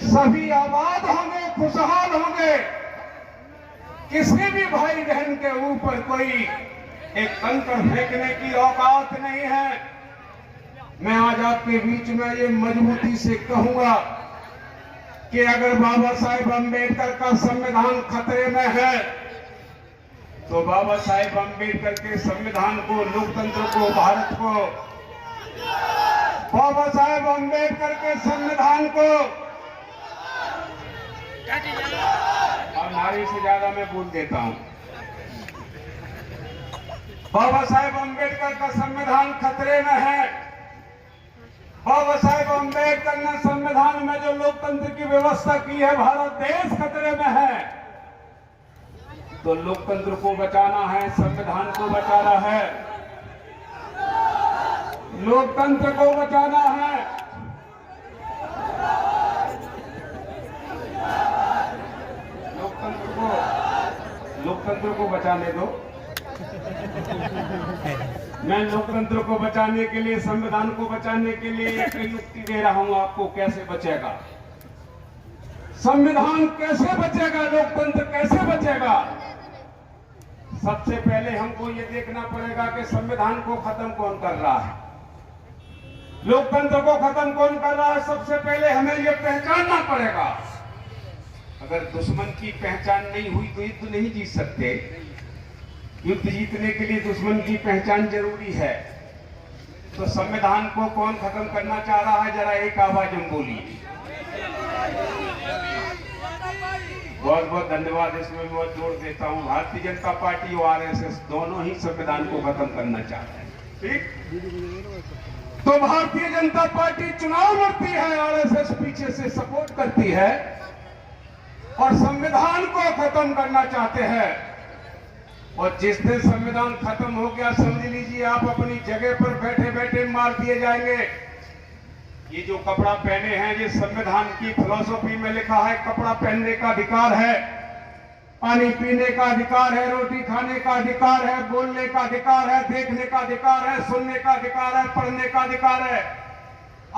सभी आबाद होंगे, खुशहाल होंगे। किसी भी भाई बहन के ऊपर कोई एक कंकड़ फेंकने की औकात नहीं है। मैं आज आपके बीच में ये मजबूती से कहूंगा कि अगर बाबा साहेब अम्बेडकर का संविधान खतरे में है तो बाबा साहेब अम्बेडकर के संविधान को, लोकतंत्र को, भारत को, बाबा साहेब अम्बेडकर के संविधान को, और नारे से ज्यादा मैं बोल देता हूं, बाबा साहेब अम्बेडकर का संविधान खतरे में है। बाबा साहेब अम्बेडकर ने संविधान में जो लोकतंत्र की व्यवस्था की है, भारत देश खतरे में है। तो लोकतंत्र को बचाना है, संविधान को बचाना है, लोकतंत्र को बचाना है। लोकतंत्र को बचाने दो। मैं लोकतंत्र को बचाने के लिए, संविधान को बचाने के लिए एक युक्ति दे रहा हूं आपको। कैसे बचेगा संविधान, कैसे बचेगा लोकतंत्र, कैसे बचेगा? सबसे पहले हमको ये देखना पड़ेगा कि संविधान को खत्म कौन कर रहा है, लोकतंत्र को खत्म कौन कर रहा है। सबसे पहले हमें ये पहचानना पड़ेगा। अगर दुश्मन की पहचान नहीं हुई तो युद्ध नहीं जीत सकते। युद्ध जीतने के लिए दुश्मन की पहचान जरूरी है। तो संविधान को कौन खत्म करना चाह रहा है, जरा एक आवाज में बोलिए। बहुत बहुत धन्यवाद। इसमें बहुत जोर देता हूं, भारतीय जनता पार्टी और आरएसएस दोनों ही संविधान को खत्म करना चाहते हैं। ठीक, तो भारतीय जनता पार्टी चुनाव लड़ती है, आरएसएस पीछे से सपोर्ट करती है और संविधान को खत्म करना चाहते हैं। और जिस दिन संविधान खत्म हो गया, समझ लीजिए आप अपनी जगह पर बैठे बैठे मार दिए जाएंगे। ये जो कपड़ा पहने हैं, ये संविधान की फिलॉसफी में लिखा है कपड़ा पहनने का अधिकार है, पानी पीने का अधिकार है, रोटी खाने का अधिकार है, बोलने का अधिकार है, देखने का अधिकार है, सुनने का अधिकार है, पढ़ने का अधिकार है,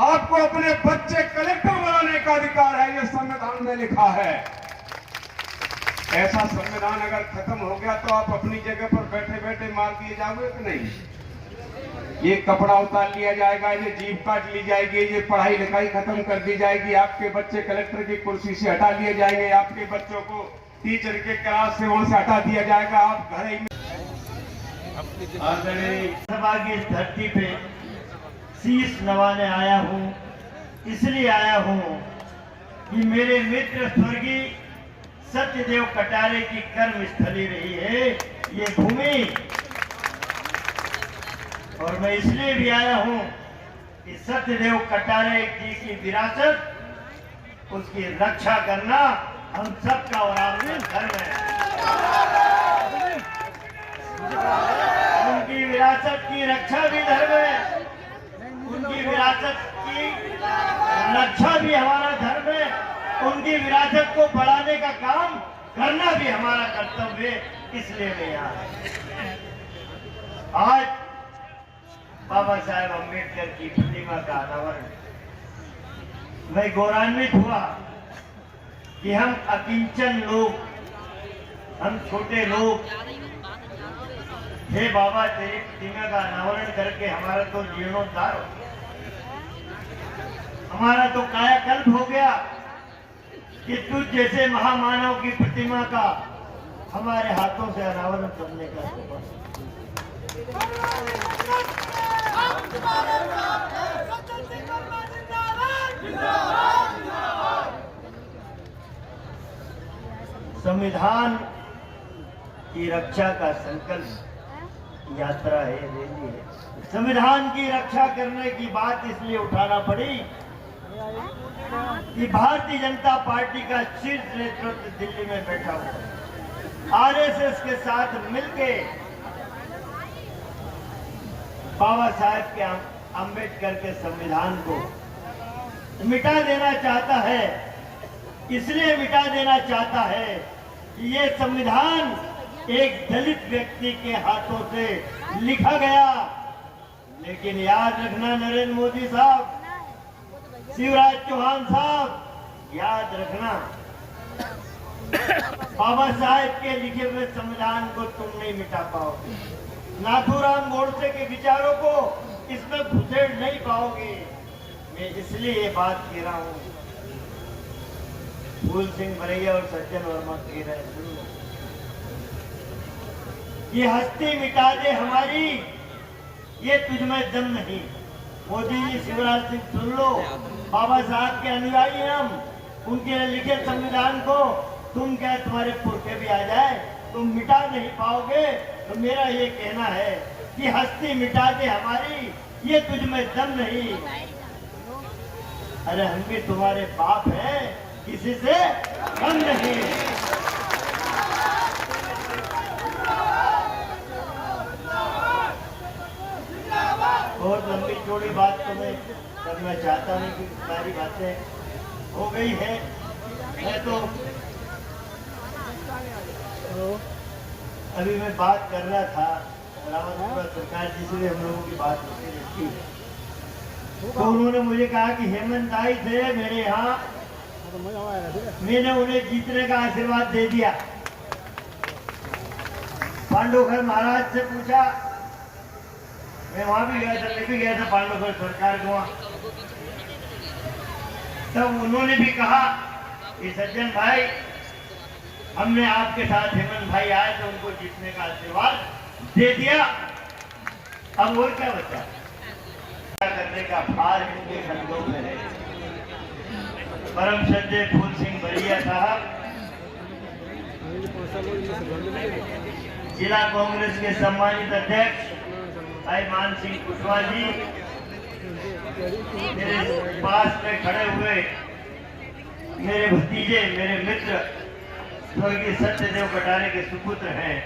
आपको अपने बच्चे कलेक्टर बनाने का अधिकार है। ये संविधान में लिखा है। ऐसा संविधान अगर खत्म हो गया तो आप अपनी जगह पर बैठे बैठे मार दिए जाओगे कि नहीं? ये कपड़ा उतार लिया जाएगा, ये जीभ काट ली जाएगी, ये पढ़ाई लिखाई खत्म कर दी जाएगी, आपके बच्चे कलेक्टर की कुर्सी से हटा लिए जाएंगे, आपके बच्चों को टीचर के क्लास से वहां से हटा दिया जाएगा, आप घर ही सभा की इस धरती पे शीश नवाने आया हूँ। इसलिए आया हूँ कि मेरे मित्र स्वर्गीय सत्यदेव कटारे की कर्म स्थली रही है ये भूमि, और मैं इसलिए भी आया हूँ कि सत्यदेव कटारे जी की विरासत, उसकी रक्षा करना हम सबका और आपका धर्म है। उनकी विरासत की रक्षा भी धर्म है, उनकी विरासत की रक्षा भी हमारा धर्म है, उनकी विरासत को बढ़ाने का काम करना भी हमारा कर्तव्य है। इसलिए मैं यहाँ आज बाबा साहेब अम्बेडकर की प्रतिमा का अनावरण, मैं गौरवान्वित हुआ कि हम अकिंचन लोग, हम छोटे लोग हे बाबा तेरी प्रतिमा का अनावरण करके हमारा तो जीर्णोद्धार हो गया, हमारा तो कायाकल्प हो गया कि तुझ जैसे महामानव की प्रतिमा का हमारे हाथों से अनावरण करने का संविधान की रक्षा का संकल्प यात्रा है, रैली है। संविधान की रक्षा करने की बात इसलिए उठाना पड़ी कि भारतीय जनता पार्टी का शीर्ष नेतृत्व दिल्ली में बैठा हुआ आरएसएस के साथ मिलके बाबा साहेब के अम्बेडकर के संविधान को मिटा देना चाहता है। इसलिए मिटा देना चाहता है कि ये संविधान एक दलित व्यक्ति के हाथों से लिखा गया। लेकिन याद रखना नरेंद्र मोदी साहब, शिवराज चौहान साहब, याद रखना बाबा साहेब के लिखे हुए संविधान को तुम नहीं मिटा पाओगे, नाथूराम गोडसे के विचारों को इसमें घुसेड़ नहीं पाओगे। मैं इसलिए ये बात कह रहा हूँ, फूल सिंह बरैया और सज्जन वर्मा कह रहे हैं ये हस्ती मिटा दे हमारी, ये तुझमें दम नहीं। मोदी जी, शिवराज सिंह सुन लो, बाबा साहब के अनुयायी हम, उनके लिखे संविधान को तुम क्या तुम्हारे पुरखे भी आ जाए तुम मिटा नहीं पाओगे। तो मेरा ये कहना है कि हस्ती मिटा दे हमारी, ये तुझमें दम नहीं। अरे हम भी तुम्हारे बाप हैं, किसी से कम नहीं। बहुत लंबी चौड़ी बात तो मैं करना चाहता नहीं क्योंकि सारी बातें हो गई है। मैं तो अभी मैं बात कर रहा था रावतपुरा सरकार जिससे हम लोगों की बात होती रहती है, तो उन्होंने मुझे कहा कि हेमंत आई थे मेरे यहाँ, मैंने उन्हें जीतने का आशीर्वाद दे दिया। पांडुखर महाराज से पूछा, मैं वहां भी गया था, मैं भी गया था पांडुखर सरकार को, तब उन्होंने भी कहा कि सज्जन भाई हमने आपके साथ हेमंत भाई आए तो उनको जीतने का आशीर्वाद दे दिया, अब और क्या बचा करने का भार इनके कंधों में है। परम श्रद्धेय फूल सिंह बरैया साहब, जिला कांग्रेस के सम्मानित अध्यक्ष भाई मान सिंह कुशवाहा जी, मेरे पास में खड़े हुए मेरे भतीजे, मेरे मित्र स्वर्गीय सत्यदेव कटारे के सुपुत्र हैं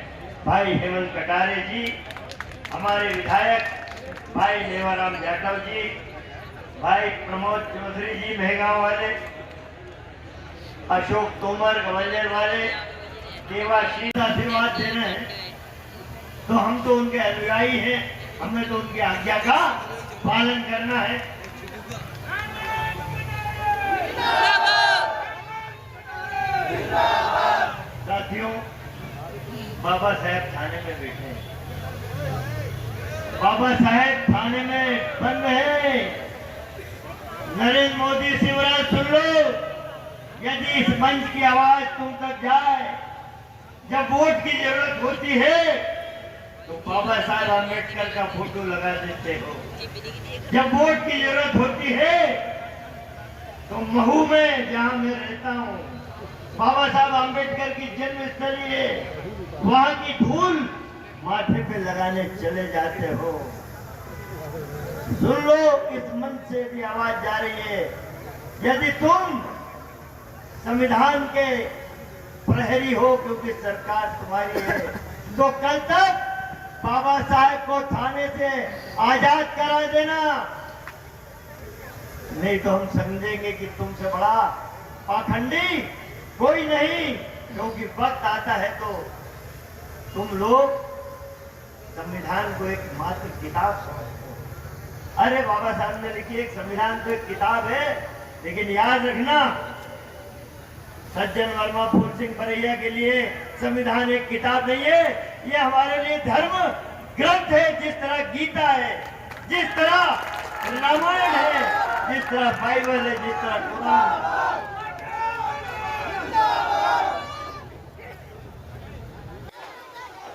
भाई हेमंत कटारे जी, हमारे विधायक भाई नेवाराम जाटव जी, भाई प्रमोद चौधरी जी मेहगांव वाले, अशोक तोमर ग्वालियर वाले, देवाशीष आशीर्वाद देना है तो हम तो उनके अनुयायी हैं, हमें तो उनकी आज्ञा का पालन करना है। साथियों, बाबा साहेब थाने में बैठे हैं। बाबा साहेब थाने नरेंद्र मोदी, शिवराज, सुन लो, यदि इस मंच की आवाज तुम तक जाए, जब वोट की जरूरत होती है तो बाबा साहब आम्बेडकर का फोटो लगा देते हो। जब वोट की जरूरत होती है तो महू में, जहां मैं रहता हूं, बाबा साहब आम्बेडकर की जन्मस्थली है, वहां की धूल माथे पे लगाने चले जाते हो। सुन लो, इस मंच से भी आवाज जा रही है, यदि तुम संविधान के प्रहरी हो, क्योंकि सरकार तुम्हारी है, तो कल तक बाबा साहेब को थाने से आजाद करा देना, नहीं तो हम समझेंगे कि तुमसे बड़ा पाखंडी कोई नहीं। क्योंकि वक्त आता है तो तुम लोग संविधान को एक मात्र किताब समझते हो। अरे बाबा साहब ने लिखी एक संविधान तो एक किताब है, लेकिन याद रखना, सज्जन वर्मा, फूल सिंह बरैया के लिए संविधान एक किताब नहीं है, ये हमारे लिए धर्म ग्रंथ है। जिस तरह गीता है, जिस तरह रामायण है, जिस तरह बाइबल है, जिस तरह कुरान।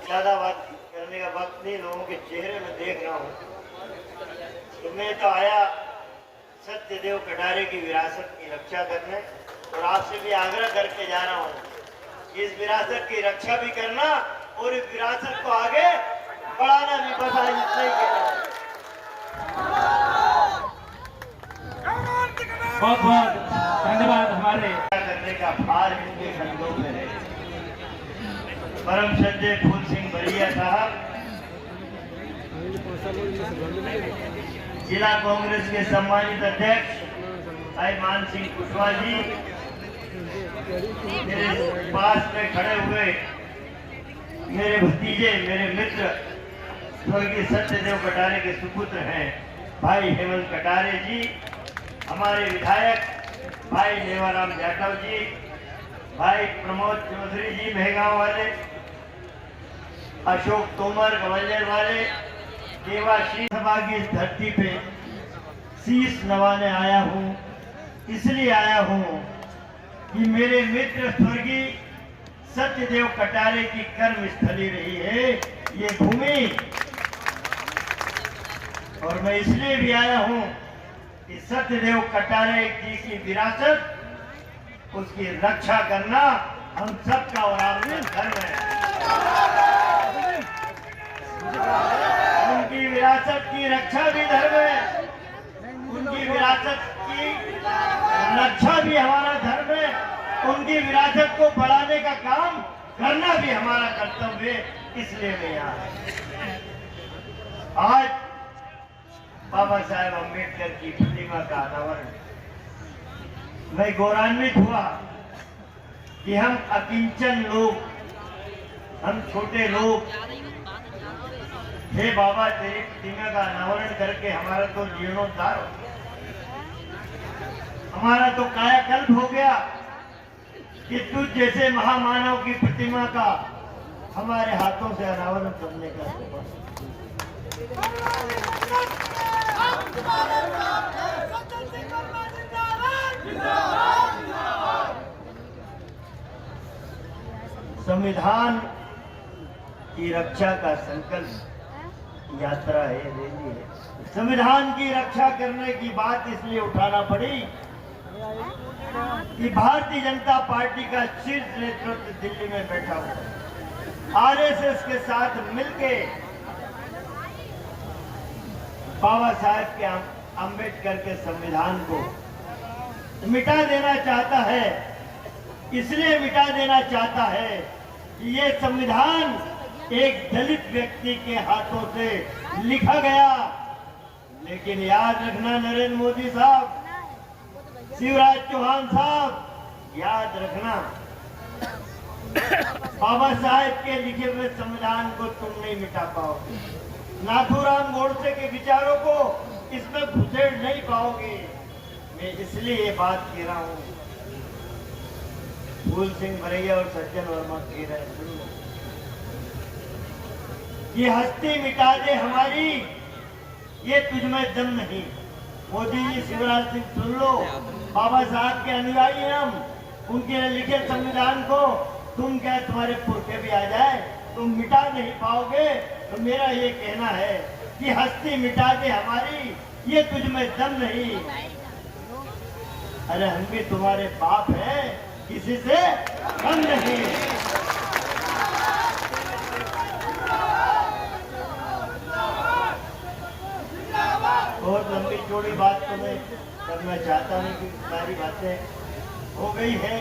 ज्यादा बात करने का वक्त नहीं, लोगों के चेहरे में देख रहा हूँ। तो मैं तो आया सत्यदेव कटारे की विरासत की रक्षा करने, और आपसे भी आग्रह करके जा रहा हूँ, इस विरासत की रक्षा भी करना और इस विरासत को आगे बढ़ाना भी, बस आज इतना ही कह रहा हूँ। बहुत बहुत धन्यवाद। हमारे करने का भार इनके कंधों में है। परम संजय फूल सिंह बरैया साहब, जिला कांग्रेस के सम्मानित अध्यक्ष भाई मान सिंह कुशवाहा जी, मेरे पास में खड़े हुए मेरे भतीजे, मेरे मित्र स्वर्गीय सत्यदेव कटारे के सुपुत्र हैं भाई हेमंत कटारे जी, हमारे विधायक भाई नेवाराम जाटव जी, भाई प्रमोद चौधरी जी मेहगांव वाले, अशोक तोमर ग्वालियर वाले, देवाशीष सभा की इस धरती पे शीश नवाने आया हूँ। इसलिए आया हूँ कि मेरे मित्र स्वर्गीय सत्यदेव कटारे की कर्म स्थली रही है ये भूमि, और मैं इसलिए भी आया हूँ कि सत्यदेव कटारे जी की विरासत, उसकी रक्षा करना हम सबका और आपका धर्म है। उनकी विरासत की रक्षा भी धर्म है, उनकी विरासत की रक्षा भी हमारा धर्म है, उनकी विरासत को बढ़ाने का काम करना भी हमारा कर्तव्य है। इसलिए मैं यहाँ आज बाबा साहेब अम्बेडकर की प्रतिमा का अनावरण, मैं गौरवान्वित हुआ कि हम अकिंचन लोग, हम छोटे लोग हे बाबा, तेरी प्रतिमा का अनावरण करके हमारा तो जीर्णोद्धार हो गया, हमारा तो कायाकल्प हो गया कि तुझ जैसे महामानव की प्रतिमा का हमारे हाथों से अनावरण करने का संविधान की रक्षा का संकल्प यात्रा है, रैली है। संविधान की रक्षा करने की बात इसलिए उठाना पड़ी कि भारतीय जनता पार्टी का शीर्ष नेतृत्व दिल्ली में बैठा हुआ आरएसएस के साथ मिलके बाबा साहेब के अम्बेडकर के संविधान को मिटा देना चाहता है। इसलिए मिटा देना चाहता है कि ये संविधान एक दलित व्यक्ति के हाथों से लिखा गया। लेकिन याद रखना नरेंद्र मोदी साहब, शिवराज चौहान साहब, याद रखना बाबा साहेब के लिखे हुए संविधान को तुम नहीं मिटा पाओगे, नाथूराम गोडसे के विचारों को इसमें घुसेड़ नहीं पाओगे। मैं इसलिए ये बात कह रहा हूँ, फूल सिंह बरैया और सज्जन वर्मा कह रहे हैं, ये हस्ती मिटा दे हमारी, ये तुझ में दम नहीं, मोदी जी, शिवराज सिंह सुन लो, बाबा साहब के अनुयायी हैं हम। उनके लिखे संविधान को तुम क्या तुम्हारे पुरखे भी आ जाए तुम मिटा नहीं पाओगे। तो मेरा ये कहना है कि हस्ती मिटा दे हमारी, ये तुझ में दम नहीं। अरे हम भी तुम्हारे बाप हैं, किसी से कम नहीं। बहुत लंबी चौड़ी बात तो मैं करना चाहता नहीं क्योंकि सारी बातें हो गई है।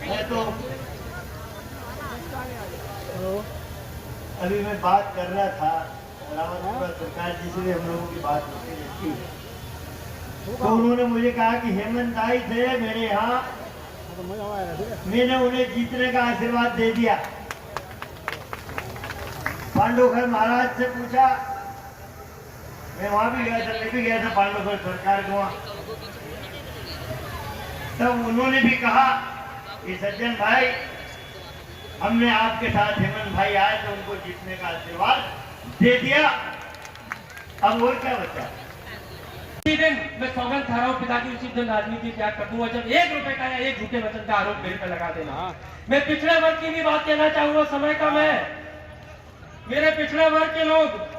मैं तो अभी मैं बात कर रहा था रावतपुरा सरकार जी से भी हम लोगों की बात होती रहती है। तो उन्होंने मुझे कहा कि हेमंत आई थे मेरे यहाँ, मैंने उन्हें जीतने का आशीर्वाद दे दिया। पांडुखर महाराज से पूछा, मैं वहां भी गया था, मैं भी गया था पांडुखर सरकार को वहां। तब उन्होंने भी कहा कि सज्जन भाई, हमने आपके साथ हेमंत भाई आए तो उनको जीतने का आशीर्वाद दे दिया, अब और क्या बचा। उसी दिन मैं सौगंध खा रहा हूँ पिता की, उसी दिन राजनीति त्याग कर दूंगा जब 1 रुपए का या 1 झूठे वचन का आरोप मेरे पर लगा देना। मैं पिछड़े वर्ग की भी बात कहना चाहूंगा, समय कम है। मेरे पिछड़े वर्ग के लोग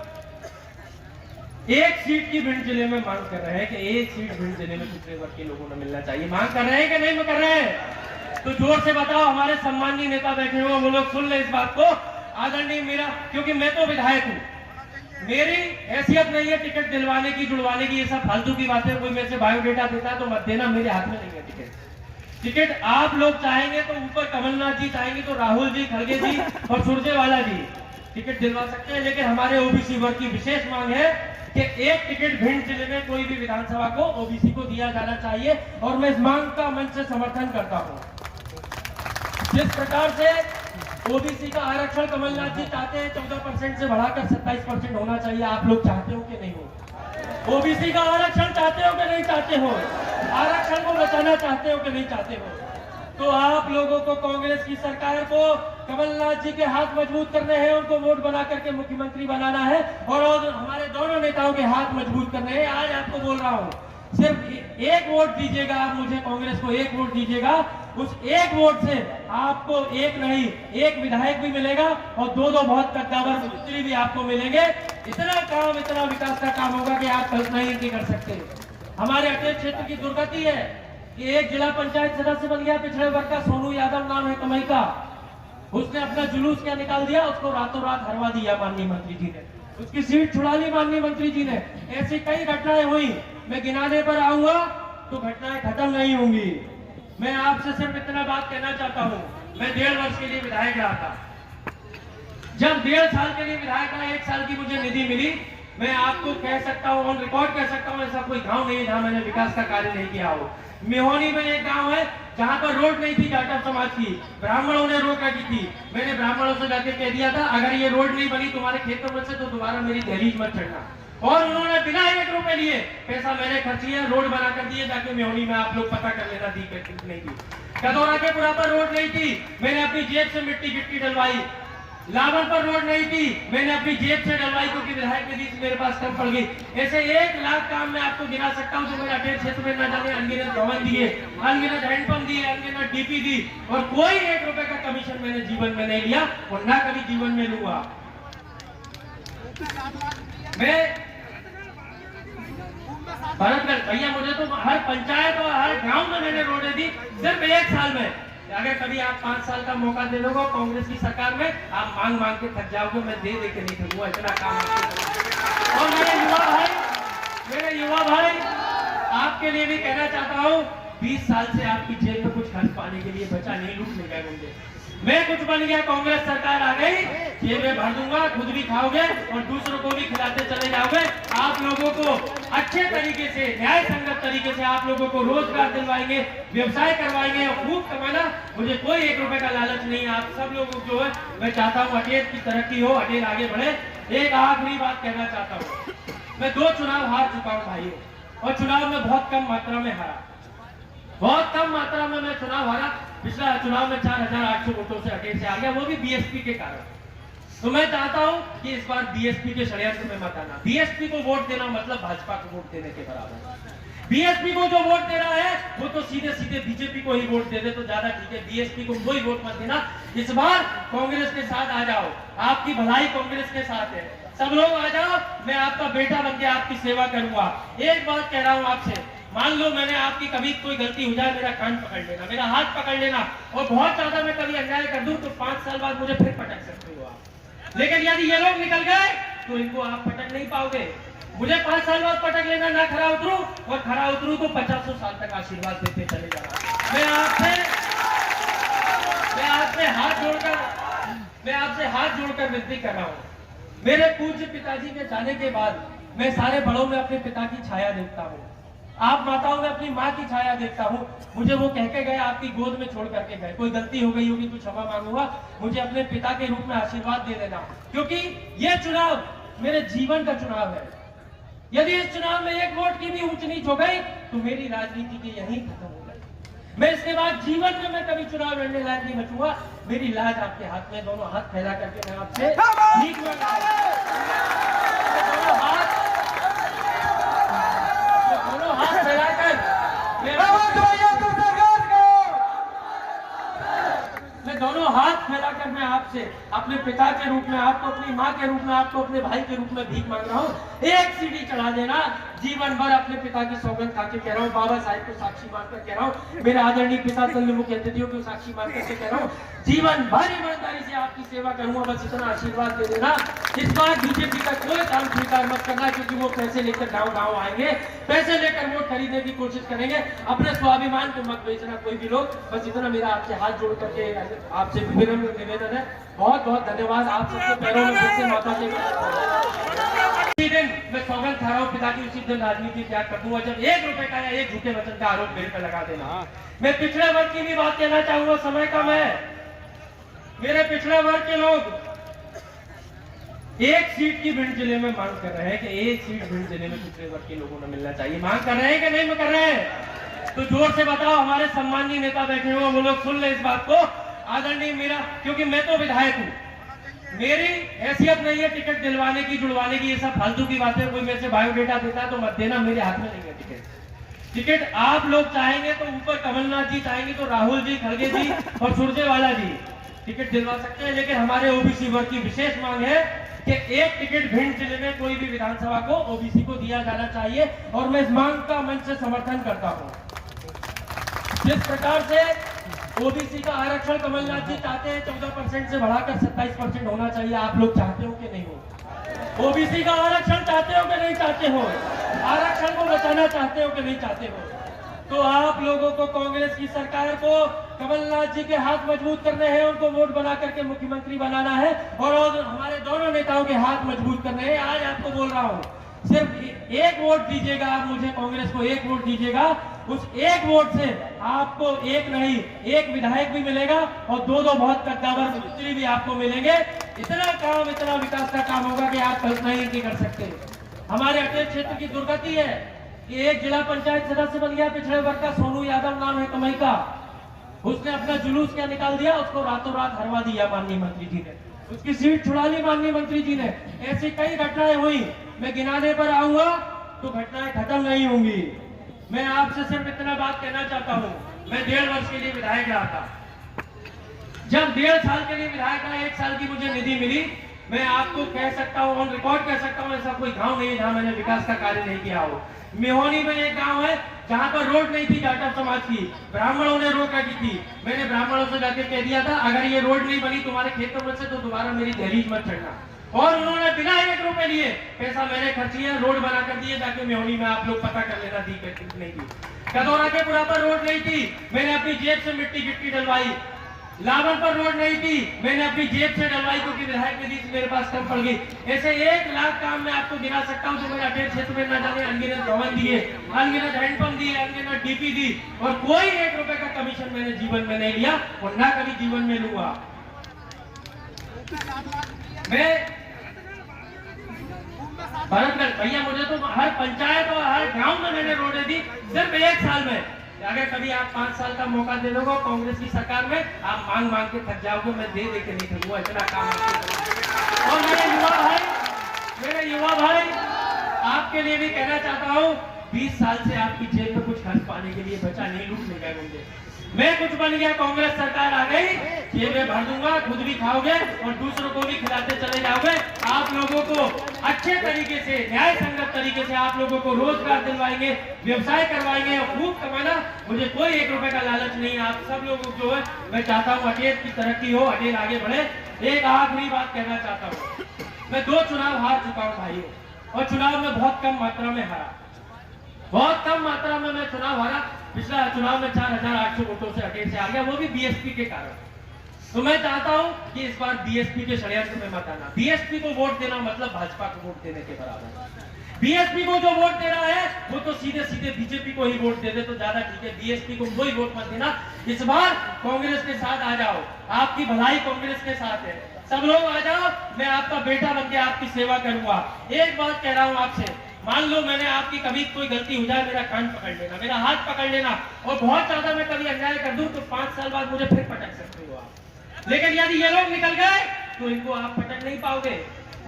1 सीट की भिंड जिले में मांग कर रहे हैं कि 1 सीट भिंड जिले में पिछड़े वर्ग के लोगों को मिलना चाहिए। मांग कर रहे हैं कि नहीं कर रहे हैं? तो जोर से बताओ। हमारे सम्मानीय नेता बैठे हुए वो लोग सुन ले इस बात को। आदरणीय मेरा, क्योंकि मैं तो विधायक हूँ, मेरी हैसियत नहीं है टिकट दिलवाने की, जुड़वाने की, ये सब फालतू की बातें। कोई मेरे से बायोडेटा देता है तो मत देना, मेरे हाथ में नहीं है टिकट। आप लोग चाहेंगे तो ऊपर कमलनाथ जी, चाहेंगे तो राहुल जी, खड़गे जी और सुरजेवाला जी टिकट दिलवा सकते हैं। लेकिन हमारे ओबीसी वर्ग की विशेष मांग है कि 1 टिकट भिंड जिले में कोई भी विधानसभा को ओबीसी को दिया जाना चाहिए, और मैं इस मांग का मंच से समर्थन करता हूँ। जिस प्रकार से ओबीसी का आरक्षण कमलनाथ जी चाहते हैं 14% से बढ़ाकर 27% होना चाहिए, आप लोग चाहते हो कि नहीं हो? ओबीसी का आरक्षण चाहते हो कि नहीं चाहते हो? आरक्षण को बचाना चाहते हो कि नहीं चाहते हो? तो आप लोगों को, कांग्रेस की सरकार को कमलनाथ जी के हाथ मजबूत करने हैं, उनको वोट बना करके मुख्यमंत्री बनाना है, और हमारे दोनों नेताओं के हाथ मजबूत करने हैं। आज आपको बोल रहा हूँ, सिर्फ 1 वोट दीजिएगा आप मुझे, कांग्रेस को 1 वोट दीजिएगा। उस 1 वोट से आपको 1 नहीं 1 विधायक भी मिलेगा और 2 बहुत कद्दावर मंत्री भी आपको मिलेंगे। इतना काम, इतना विकास का काम होगा कि आप कल्पना ही नहीं कर सकते। हमारे अटेर क्षेत्र की दुर्गति है कि एक जिला पंचायत सदस्य बन गया पिछड़े वर्ग का, सोनू यादव नाम है कमई का। उसने अपना जुलूस क्या निकाल दिया, उसको रातों रात हरवा दिया माननीय मंत्री जी ने, उसकी सीट छुड़ा ली माननीय मंत्री जी ने। ऐसी कई घटनाएं हुई, मैं गिनाने पर आऊंगा तो घटनाएं खत्म नहीं होंगी। मैं आपसे सिर्फ इतना बात कहना चाहता हूं, मैं 1.5 वर्ष के लिए विधायक रहा था। जब 1.5 साल के लिए विधायक रहा, 1 साल की मुझे निधि मिली। मैं आपको कह सकता हूं, ऑन रिकॉर्ड कह सकता हूं, ऐसा कोई गांव नहीं जहां मैंने विकास का कार्य नहीं किया हो। मेहोनी में एक गांव है जहां पर रोड नहीं थी जाटव समाज की, ब्राह्मणों ने रोड रखी थी। मैंने ब्राह्मणों से जाके कह दिया था, अगर ये रोड नहीं बनी तुम्हारे खेतों में से तो दोबारा मेरी दहलीज मत चढ़ना। और उन्होंने बिना 1 रुपए लिए पैसा मैंने खर्च किया, रोड बना कर दिए। जाके मेहोनी में आप लोग पता कर लेना, दी नहीं थी। कदौरा के पुरा पर रोड नहीं थी, मैंने अपनी जेब से मिट्टी गिट्टी डलवाई। लावन पर रोड नहीं थी, मैंने अपनी जेब से डलवाई क्योंकि विधायक निधि मेरे पास कम पड़ गई। ऐसे 1 लाख काम मैं आपको गिना सकता हूं जो मेरे अटेर क्षेत्र में न जाने अनगिनत भवन दिए, अनगिनत हैंडपंप दिए, अनगिनत डीपी दी, और कोई 1 रुपए का कमीशन मैंने जीवन में नहीं लिया और ना कभी जीवन में लूंगा। मैं भरतगढ़ भैया, मुझे तो हर पंचायत और हर गांव में मैंने रोडें दी सिर्फ 1 साल में। अगर कभी आप 5 साल का मौका दे दोगे कांग्रेस की सरकार में, आप मांग मांग के थक जाओगे, मैं दे के नहीं थकूंगा, इतना काम। और मेरे युवा भाई आपके लिए भी कहना चाहता हूँ, 20 साल से आपकी जेब में कुछ खर्च पाने के लिए बचा नहीं, लूटने गए मुझे। मैं कुछ बन गया, कांग्रेस सरकार आ गई, जेब में भर दूंगा, खुद भी खाओगे और दूसरों को भी खिलाते चले जाओगे। आप लोगों को अच्छे तरीके से, न्याय संगत तरीके से आप लोगों को रोजगार दिलवाएंगे, व्यवसाय करवाएंगे और खूब कमाना। मुझे कोई 1 रुपए का लालच नहीं है। आप सब लोगों जो है, मैं चाहता हूँ अटेर की तरक्की हो, अटेर आगे बढ़े। एक आखिरी बात कहना चाहता हूँ, मैं 2 चुनाव हार चुका हूँ भाइयों, और चुनाव में बहुत कम मात्रा में हारा, बहुत कम मात्रा में मैं चुनाव हारा। पिछला चुनाव में 4800 वोटों से अटेर से आ गया, वो भी बीएसपी के कारण। तो मैं चाहता हूं कि इस बार बीएसपी के षड्यंत्र में मत आना। बीएसपी को वोट देना मतलब भाजपा को वोट देने के बराबर। बीएसपी को जो वोट दे रहा है वो तो सीधे सीधे बीजेपी को ही वोट दे दे तो ज्यादा ठीक है। बीएसपी को कोई वोट मत देना। इस बार कांग्रेस के साथ आ जाओ, आपकी भलाई कांग्रेस के साथ है। सब लोग आ जाओ, मैं आपका बेटा बन के आपकी सेवा करूंगा। एक बात कह रहा हूं आपसे, मान लो मैंने आपकी कभी कोई गलती हो जाए, मेरा कान पकड़ लेना, मेरा हाथ पकड़ लेना, और बहुत ज्यादा मैं कभी अन्याय कर दूं तो 5 साल बाद मुझे फिर पटक सकते हो आप। लेकिन यदि ये लोग निकल गए तो इनको आप पटक नहीं पाओगे। मुझे 5 साल बाद पटक लेना, ना खरा उतरू, और खरा उतरू तो 50 साल तक आशीर्वाद देते चले जाना। मैं आपसे हाथ जोड़कर विनती कर रहा हूँ। मेरे पूज्य पिताजी के जाने के बाद मैं सारे बड़ों में अपने पिता की छाया देखता हूँ, आप माताओं में अपनी माँ की छाया देखता हूँ। मुझे वो कह के गए, आपकी गोद में छोड़ करके गए, कोई गलती हो गई होगी तो क्षमा मांगूंगा, मुझे अपने पिता के रूप में आशीर्वाद दे देना, क्योंकि ये चुनाव मेरे जीवन का चुनाव है। यदि इस चुनाव में एक वोट की भी ऊंच नीच हो गई तो मेरी राजनीति के यहीं खत्म हो गई। मैं इसके बाद जीवन में मैं कभी चुनाव लड़ने लायक नहीं बचूंगा। मेरी लाज आपके हाथ में, दोनों हाथ फैला करके मैं आपसे भीख मांगता हूं। दोनों हाथ फैलाकर मैं दोनों हाथ फैलाकर मैं आपसे अपने पिता के रूप में, आपको अपनी माँ के रूप में, आपको अपने भाई के रूप में भीख मांग रहा हूँ। एक सीढ़ी चढ़ा देना। जीवन भर अपने पिता की सौगंध खा के कह रहा हूँ, बाबा साहेब को साक्षी मानकर कह रहा हूँ, मेरे आदरणीय पिता तल्ल मुख्य अतिथियों को साक्षी मानकर के कह रहा हूँ, जीवन भर ईमानदारी से आपकी सेवा करूंगा। बस इतना आशीर्वाद दे देना। इस बार बीजेपी का कोई काम स्वीकार मत करना, क्योंकि वो पैसे लेकर गाँव गाँव आएंगे, पैसे लेकर वोट खरीदने की कोशिश करेंगे। अपने स्वाभिमान को मत बेचना कोई भी लोग। बस इतना मेरा आपसे हाथ जोड़ करके आपसे विनम्र निवेदन है। बहुत बहुत धन्यवाद। आप सबके पैरों में फिर से माता के उसी दिन मैं सौगंध खा रहा हूँ पिता की, उसी दिन राजनीति त्याग कर दूंगा जब 1 रुपए का या 1 झूठे वचन का आरोप मेरे पे लगा देना। मैं पिछड़े वर्ग की भी बात कहना चाहूंगा, समय कम है। मेरे पिछड़े वर्ग के लोग एक सीट की भिंड जिले में मांग कर रहे हैं कि एक सीट भिंड जिले में पिछड़े वर्ग के लोगों को मिलना चाहिए। मांग कर रहे हैं कि नहीं कर रहे हैं? तो जोर से बताओ। हमारे सम्मानीय नेता बैठे हुए वो लोग सुन ले इस बात को। आदरणीय मेरा, क्योंकि मैं तो विधायक हूँ, मेरी हैसियत नहीं है टिकट दिलवाने की, जुड़वाने की, ये सब फालतू की बातें। कोई मेरे से बायोडेटा देता है तो मत देना, मेरे हाथ में नहीं है टिकट। आप लोग चाहेंगे तो ऊपर कमलनाथ जी, चाहेंगे तो राहुल जी, खड़गे जी और सुरजेवाला जी टिकट दिलवा सकते हैं। लेकिन हमारे ओबीसी वर्ग की विशेष मांग है कि एक टिकट भिंड जिले में कोई भी विधानसभा को ओबीसी को दिया जाना चाहिए, और मैं इस मांग का मंच से समर्थन करता हूँ। जिस प्रकार से ओबीसी का आरक्षण कमलनाथ जी चाहते हैं 14% से बढ़ाकर 27% होना चाहिए, आप लोग चाहते हो कि नहीं हो? ओबीसी का आरक्षण चाहते हो कि नहीं चाहते हो? आरक्षण को बचाना चाहते हो कि नहीं चाहते हो? तो आप लोगों को, कांग्रेस की सरकार को कमलनाथ जी के हाथ मजबूत करने हैं, उनको वोट बना करके मुख्यमंत्री बनाना है, और हमारे दोनों नेताओं के हाथ मजबूत करने हैं। आज आपको बोल रहा हूँ, सिर्फ एक वोट दीजिएगा आप मुझे, कांग्रेस को एक वोट दीजिएगा। उस एक वोट से आपको एक नहीं, एक विधायक भी मिलेगा और 2 बहुत कद्दावर मंत्री भी आपको मिलेंगे। इतना काम, इतना विकास का काम होगा कि आप कल्पना ही नहीं कर सकते। हमारे अटेर क्षेत्र की दुर्गति है कि एक जिला पंचायत सदस्य बन गया पिछड़े वर्ग का, सोनू यादव नाम है कमई का, उसने अपना जुलूस क्या निकाल दिया, उसको रातों रात हरवा दिया माननीय मंत्री जी ने, उसकी सीट छुड़ा ली माननीय मंत्री जी ने। ऐसी कई घटनाएं हुई, मैं गिनाने पर आऊंगा तो घटनाएं खत्म नहीं होंगी। मैं आपसे सिर्फ इतना बात कहना चाहता हूं, मैं 1.5 वर्ष के लिए विधायक रहा था। जब 1.5 साल के लिए विधायक रहा, 1 साल की मुझे निधि मिली। मैं आपको कह सकता हूं, ऑन रिकॉर्ड कह सकता हूं, ऐसा कोई गांव नहीं है जहां मैंने विकास का कार्य नहीं किया हो। मेहोनी में एक गांव है जहां पर रोड नहीं थी जाटव समाज की, ब्राह्मणों ने रोड रखी थी। मैंने ब्राह्मणों से जाके कह दिया था, अगर ये रोड नहीं बनी तुम्हारे खेतों में से तो दोबारा मेरी दहलीज मत चढ़ना। और उन्होंने बिना 1 रुपए लिए पैसा मैंने खर्च किया, रोड बना कर दिए। जाके मेहोनी में आप लोग पता कर लेना, दी नहीं थी। कदौरा के पुरा पर रोड नहीं थी, मैंने अपनी जेब से मिट्टी गिट्टी डलवाई। लावर पर रोड नहीं थी, मैंने अपनी जेब से डलवाई, क्योंकि विधायक निधि मेरे पास कम पड़ गई। ऐसे 1 लाख काम मैं आपको गिना सकता हूँ जो मेरे अटेर क्षेत्र में न जाने अनगिनत भवन दिए, अनगिनत हैंडपंप दिए, अनगिनत डीपी दी, और कोई 1 रुपए का कमीशन मैंने जीवन में नहीं लिया और ना कभी जीवन में लूंगा। मैं भरतगढ़ भैया, मुझे तो हर पंचायत और हर गांव में मैंने रोडें दी सिर्फ 1 साल में। अगर कभी आप 5 साल का मौका दे दोगे कांग्रेस की सरकार में, आप मांग मांग के थक जाओगे, मैं दे के नहीं थकूंगा, इतना काम आपको। और मेरे युवा भाई आपके लिए भी कहना चाहता हूँ, 20 साल से आपकी जेब में कुछ खर्च पाने के लिए बचा नहीं, लूटने गए मुझे। मैं कुछ बन गया, कांग्रेस सरकार आ गई, जेबें भर दूंगा, खुद भी खाओगे और दूसरों को भी खिलाते चले जाओगे। आप लोगों को अच्छे तरीके से, न्याय संगत तरीके से आप लोगों को रोजगार दिलवाएंगे, व्यवसाय करवाएंगे और खूब कमाना। मुझे कोई 1 रुपए का लालच नहीं है। आप सब लोगों को जो है मैं चाहता हूँ अटेर की तरक्की हो, अटेर आगे बढ़े। एक आखिरी बात कहना चाहता हूँ, मैं 2 चुनाव हार चुका हूँ भाइयों, और चुनाव में बहुत कम मात्रा में हारा, बहुत कम मात्रा में मैं चुनाव हारा। पिछला चुनाव में 4800 वोटों से अटेर से आ गया, वो भी बीएसपी के कारण। तो मैं चाहता हूं कि इस बार बीएसपी के षड्यंत्र में मत आना। बीएसपी को वोट देना मतलब भाजपा को वोट देने के बराबर। बीएसपी को जो वोट दे रहा है वो तो सीधे सीधे बीजेपी को ही वोट दे दे तो ज्यादा ठीक है। बीएसपी को कोई वोट मत देना। इस बार कांग्रेस के साथ आ जाओ, आपकी भलाई कांग्रेस के साथ है। सब लोग आ जाओ, मैं आपका बेटा बनके आपकी सेवा करूंगा। एक बात कह रहा हूं आपसे, मान लो मैंने आपकी कभी कोई गलती हो जाए, मेरा कान पकड़ लेना, मेरा हाथ पकड़ लेना, और बहुत ज्यादा मैं कभी अन्याय कर दूं तो 5 साल बाद मुझे फिर पटक सकते हो आप। लेकिन यदि ये लोग निकल गए तो इनको आप पटक नहीं पाओगे।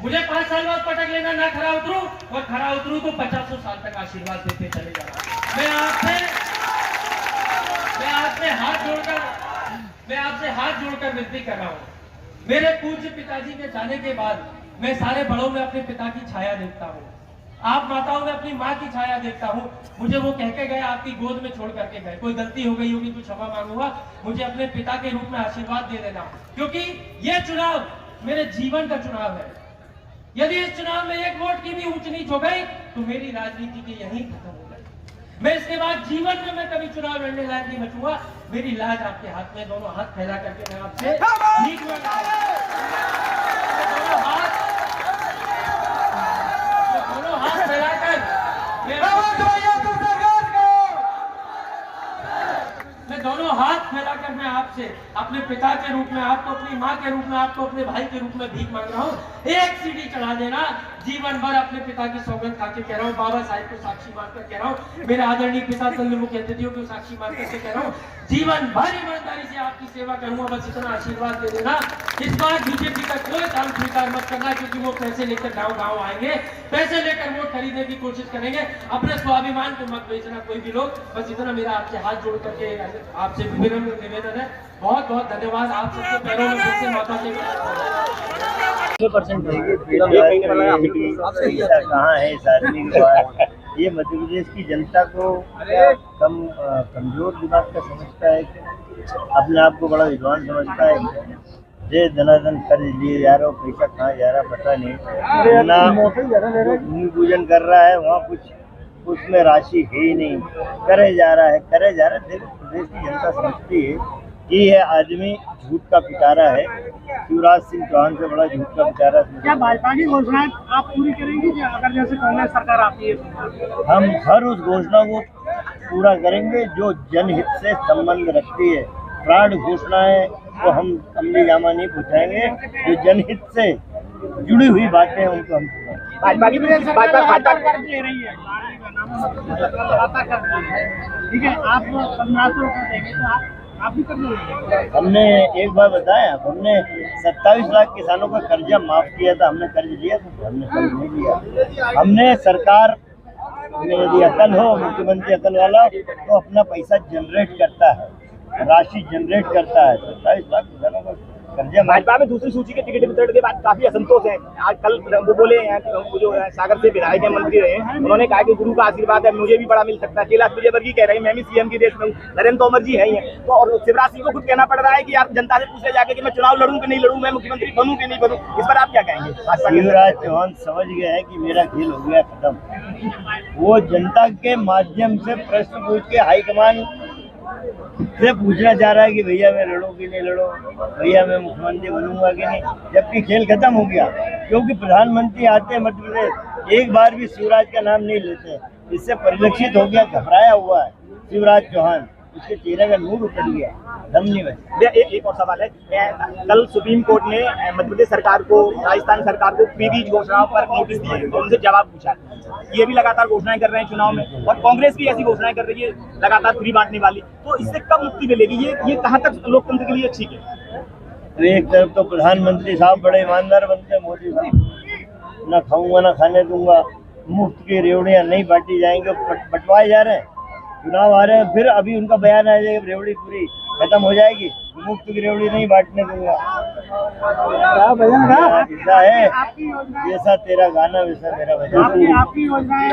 मुझे 5 साल बाद पटक लेना, ना खरा उतरूं, और खरा उतरूं तो 50 साल तक आशीर्वाद देते चले जाना। मैं आपसे हाथ जोड़कर विनती कर रहा हूं। मेरे पूज्य पिताजी के जाने के बाद मैं सारे बड़ों में अपने पिता की छाया देखता हूँ, आप माताओं में अपनी माँ की छाया देखता हूँ। मुझे वो कह के गए, आपकी गोद में छोड़ करके गए, कोई गलती हो गई होगी तो क्षमा मांगूंगा, मुझे अपने पिता के रूप में आशीर्वाद दे देना, क्योंकि ये चुनाव मेरे जीवन का चुनाव है। यदि इस चुनाव में 1 वोट की भी ऊंच नीच हो गई तो मेरी राजनीति के यहीं खत्म हो गई। मैं इसके बाद जीवन में मैं कभी चुनाव लड़ने लायक नहीं बचूंगा। मेरी लाज आपके हाथ में, दोनों हाथ फैला करके मैं आपसे भीख मांगता हूं। दोनों हाथ फैलाकर मैं दोनों हाथ फैलाकर मैं आपसे अपने पिता के रूप में, आपको अपनी माँ के रूप में, आपको अपने भाई के रूप में भीख मांग रहा हूँ। एक सीढ़ी चढ़ा देना। जीवन भर अपने पिता की सौगंध खा के कह रहा हूँ, बाबा साहेब को साक्षी मानकर कह रहा हूँ, मेरे आदरणीय पिता सल्लल्लाहु मुख्य अतिथियों को साक्षी मानकर के कह रहा हूँ, जीवन भर ईमानदारी से आपकी सेवा करूंगा। बस इतना आशीर्वाद दे देना। इस बार बीजेपी का कोई काम स्वीकार मत करना, क्योंकि वो पैसे लेकर गाँव गाँव आएंगे, पैसे लेकर वोट खरीदने की कोशिश करेंगे। अपने स्वाभिमान को मत बेचना कोई भी लोग। बस इतना मेरा आपसे हाथ जोड़ करके आपसे विनम्र निवेदन है। बहुत बहुत धन्यवाद। आप सबके पैरों में फिर से माता से कहाँ है इस आदमी के पास? ये मध्य प्रदेश की जनता को कमजोर दिमाग का समझता है, अपने आप को बड़ा विद्वान समझता है। जे धनाधन कर्ज लिए जा रहा हो, पैसा कहाँ जा रहा पता नहीं। ना भूमि पूजन कर रहा है, वहाँ कुछ उसमें राशि है ही नहीं, करे जा रहा है। प्रदेश की जनता समझती है कि यह आदमी झूठ का पिटारा है। शिवराज सिंह चौहान से बड़ा झूठ का पिटारा। क्या भाजपा की घोषणाएं आप पूरी करेंगे अगर जैसे कांग्रेस सरकार आती है? हम हर उस घोषणा को पूरा करेंगे जो जनहित से संबंध रखती है। फ्रॉड घोषणाएं को हम अमली जामा नहीं पहुँचाएंगे। जो जनहित से जुड़ी हुई बातें हैं उनको हम भाजपा की ले रही है, ठीक है, आप 1500 रुपये देंगे तो आप भी कर लो। हमने एक बार बताया, हमने 27 लाख किसानों का कर्जा माफ किया था। हमने कर्ज लिया था? हमने कर्ज नहीं लिया। हमने सरकार में यदि अकल हो, मुख्यमंत्री अकल वाला, तो अपना पैसा जनरेट करता है, राशि जनरेट करता है। 27 लाख किसानों का कर्जा। भाजपा में दूसरी सूची के टिकट वितरण के बाद काफी असंतोष है। आज कल वो बोले हैं कि जो सागर से विधायक मंत्री रहे, उन्होंने कहा कि गुरु का आशीर्वाद है, मुझे भी बड़ा मिल सकता है। कैलाश विजयवर्गीय कह रहे हैं मैं भी सीएम की रेस में हूँ, नरेंद्र तोमर जी है ही हैं। तो और शिवराज सिंह को खुद कहना पड़ रहा है कि आप जनता से पूछे जाके कि मैं चुनाव लड़ूं कि नहीं लड़ूं, मैं मुख्यमंत्री बनूं कि नहीं बनूं। इस पर आप क्या कहेंगे? शिवराज चौहान समझ गए हैं कि मेरा खेल हो गया खत्म। वो जनता के माध्यम से प्रश्न पूछ के हाईकमान से पूछना चाह रहा है कि भैया मैं लड़ूं कि नहीं लड़ूं, भैया मैं मुख्यमंत्री बनूंगा कि नहीं, जबकि खेल खत्म हो गया। क्योंकि प्रधानमंत्री आते हैं मध्य प्रदेश, एक बार भी शिवराज का नाम नहीं लेते। इससे परिलक्षित हो गया, घबराया हुआ है शिवराज चौहान। उसके चेहरे का नूर उतर गया, दम नहीं बचा। भैया एक और सवाल है, कल सुप्रीम कोर्ट ने मध्य प्रदेश सरकार को, राजस्थान सरकार को प्री घोषणाओं पर नोटिस दिए, उनसे जवाब पूछा। ये भी लगातार घोषणाएं कर रहे हैं चुनाव में, और कांग्रेस भी ऐसी घोषणाएं कर रही है लगातार फ्री बांटने वाली, तो इससे कब मुक्ति मिलेगी? ये कहाँ तक लोकतंत्र के लिए ठीक है? तो एक तरफ तो प्रधानमंत्री साहब बड़े ईमानदार बनते हैं, मोदी साहब, ना खाऊंगा ना खाने दूंगा, मुफ्त की रेवड़ियां नहीं बांटी जाएंगे, बंटवाए जा रहे हैं, चुनाव आ रहे हैं, फिर अभी उनका बयान आ जाएगा रेवड़ी पूरी खत्म हो जाएगी, मुफ्त की रेवड़ी नहीं बांटने दूंगा। ऐसा है, जैसा तेरा गाना वैसा मेरा बजाना। आपकी योजनाएं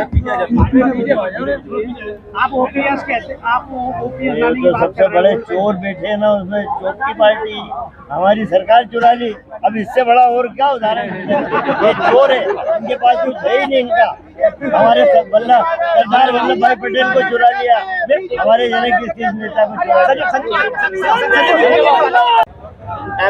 आप ओपीएस कहते हैं, आप ओपीएस ये तो सबसे बड़े चोर बैठे हैं ना, उसमें चोर की पार्टी हमारी सरकार चुरा ली। अब इससे बड़ा और क्या उदाहरण है? ये चोर है, इनके पास कुछ है ही नहीं इनका। हमारे सरदार वल्लभ भाई पटेल को चुरा लिया, हमारे जनक किस नेता को चुरा लिया।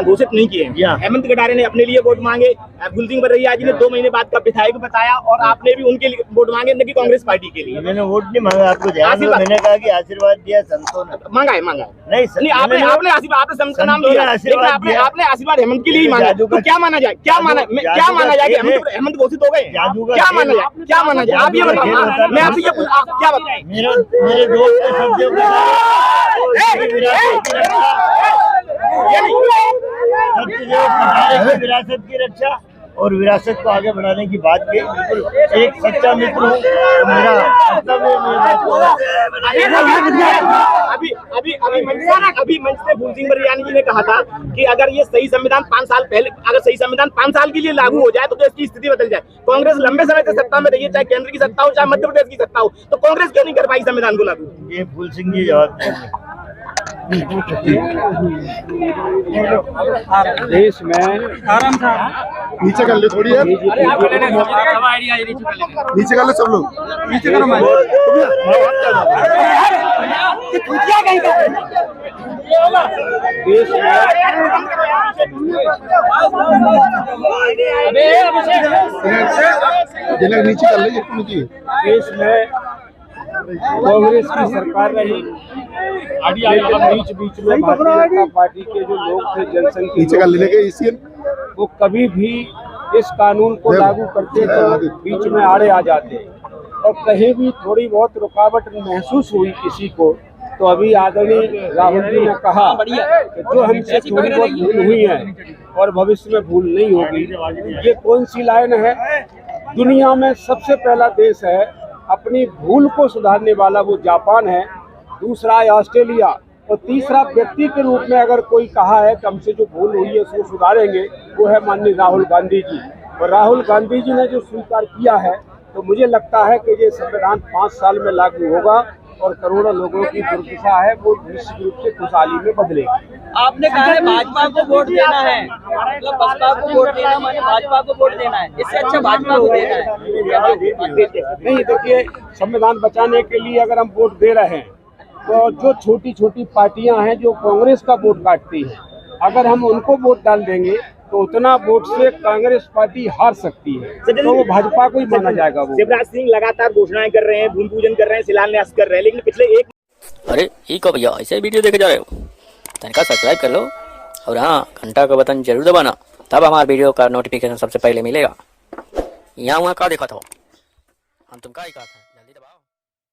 घोषित नहीं किए। हेमंत कटारे ने अपने लिए वोट मांगे, गुलसिंह बरैया जी ने 2 महीने बाद का विधायक बताया, और आपने भी उनके लिए वोट मांगे, न कि कांग्रेस पार्टी के लिए। मैंने वोट नहीं मांगा, आपको ध्यान दो, मैंने कहा कि आशीर्वाद दिया संतों ने। मांगा है नहीं सर, नहीं आपने आशीर्वाद, आपने संत का नाम लिया, लेकिन आपने आशीर्वाद हेमंत के लिए ही मांगा। तो क्या माना जाए, क्या माना जाए? हेमंत घोषित हो गए, क्या माना जाए? आप ये बताओ, मैं आपसे क्या बताएं? मेरे दोस्त के शब्दों विरासत की रक्षा और विरासत को आगे बढ़ाने की बात की। बिल्कुल एक सच्चा मित्र हूँ, मेरा मतलब अभी मंच पे गुलसिंह बरैया जी ने कहा था कि अगर ये सही संविधान 5 साल पहले, अगर सही संविधान 5 साल के लिए लागू हो जाए तो इसकी स्थिति बदल जाए। कांग्रेस लंबे समय से सत्ता में रही है, चाहे केंद्र की सत्ता हो चाहे मध्य प्रदेश की सत्ता हो, तो कांग्रेस क्यों नहीं कर पाई संविधान को लागू? ये फूल सिंह जी जवाब देंगे। देश में नीचे कर ले थोड़ी यार, नीचे कर ले सब लोग, नीचे करो। मैं देश में नीचे कर ले, नीचे। देश में कांग्रेस की सरकार रही, बीच में भारतीय जनता पार्टी के जो लोग थे, जनसंघ नीचे कर लेने के, वो कभी भी इस कानून को लागू करते तो बीच में आड़े आ जाते, और कहीं भी थोड़ी बहुत रुकावट महसूस हुई किसी को, तो अभी आदरणीय राहुल जी ने कहा कि जो हमसे थोड़ी बहुत भूल हुई है और भविष्य में भूल नहीं होगी। ये कौन सी लाइन है? दुनिया में सबसे पहला देश है अपनी भूल को सुधारने वाला, वो जापान है, दूसरा है ऑस्ट्रेलिया, और तीसरा व्यक्ति के रूप में अगर कोई कहा है कि हमसे जो भूल हुई है उसको सुधारेंगे, वो है माननीय राहुल गांधी जी। और राहुल गांधी जी ने जो स्वीकार किया है, तो मुझे लगता है कि ये संविधान 5 साल में लागू होगा और करोड़ों लोगों की दुर्दशा है वो निश्चित रूप से खुशहाली में बदलेगी। आपने कहा है भाजपा को वोट देना है, मतलब बसपा को वोट देना माने भाजपा को वोट देना है, इससे अच्छा भाजपा को देना है। नहीं, देखिए, संविधान बचाने के लिए अगर हम वोट दे रहे हैं, तो जो छोटी छोटी पार्टियां हैं जो कांग्रेस का वोट काटती हैं, अगर हम उनको वोट डाल देंगे तो उतना वोट से कांग्रेस पार्टी हार सकती है, तो वो भाजपा को ही माना जाएगा। वो शिवराज सिंह लगातार घोषणाएं कर रहे हैं, भूमि पूजन कर रहे हैं, शिलान्यास कर रहे हैं, लेकिन पिछले अरे ये को भैया ऐसे वीडियो देखे जा रहे हो, तनिका सब्सक्राइब कर लो और हाँ घंटा का बटन जरूर दबाना, तब हमारे वीडियो का नोटिफिकेशन सबसे पहले मिलेगा। यहाँ वहाँ का देखा था हम, तुम का ही कहा था।